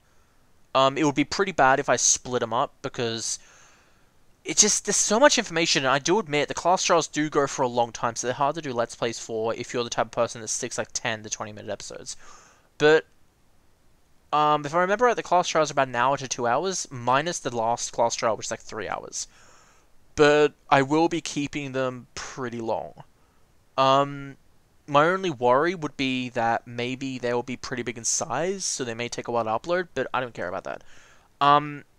A: It would be pretty bad if I split them up, because it's just, there's so much information, and I do admit, the class trials do go for a long time, so they're hard to do Let's Plays for if you're the type of person that sticks like 10 to 20 minute episodes. But, if I remember right, the class trials are about an hour to 2 hours, minus the last class trial, which is like 3 hours. But I will be keeping them pretty long. My only worry would be that maybe they will be pretty big in size, so they may take a while to upload, but I don't care about that.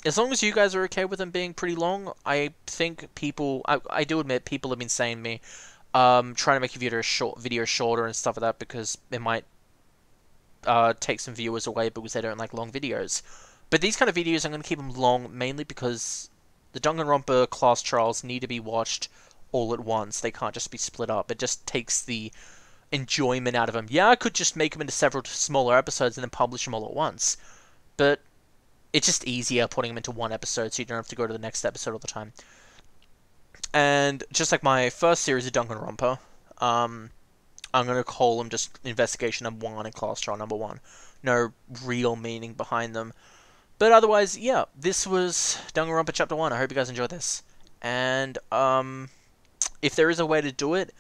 A: As long as you guys are okay with them being pretty long, I think people, I do admit people have been saying to me, trying to make your video shorter and stuff like that, because it might take some viewers away because they don't like long videos. But these kind of videos, I'm going to keep them long, mainly because the Danganronpa class trials need to be watched all at once. They can't just be split up. It just takes the enjoyment out of them. Yeah, I could just make them into several smaller episodes and then publish them all at once. But it's just easier putting them into one episode so you don't have to go to the next episode all the time. And just like my first series of Danganronpa, I'm going to call them just Investigation number 1 and Class Trial number 1. No real meaning behind them. But otherwise, yeah, this was Danganronpa Chapter 1. I hope you guys enjoyed this. And, if there is a way to do it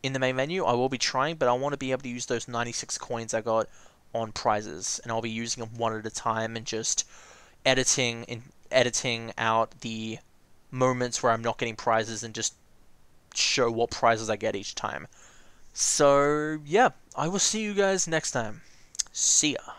A: in the main menu, I will be trying, but I want to be able to use those 96 coins I got on prizes. And I'll be using them one at a time and just editing out the moments where I'm not getting prizes and just show what prizes I get each time. So, yeah, I will see you guys next time. See ya.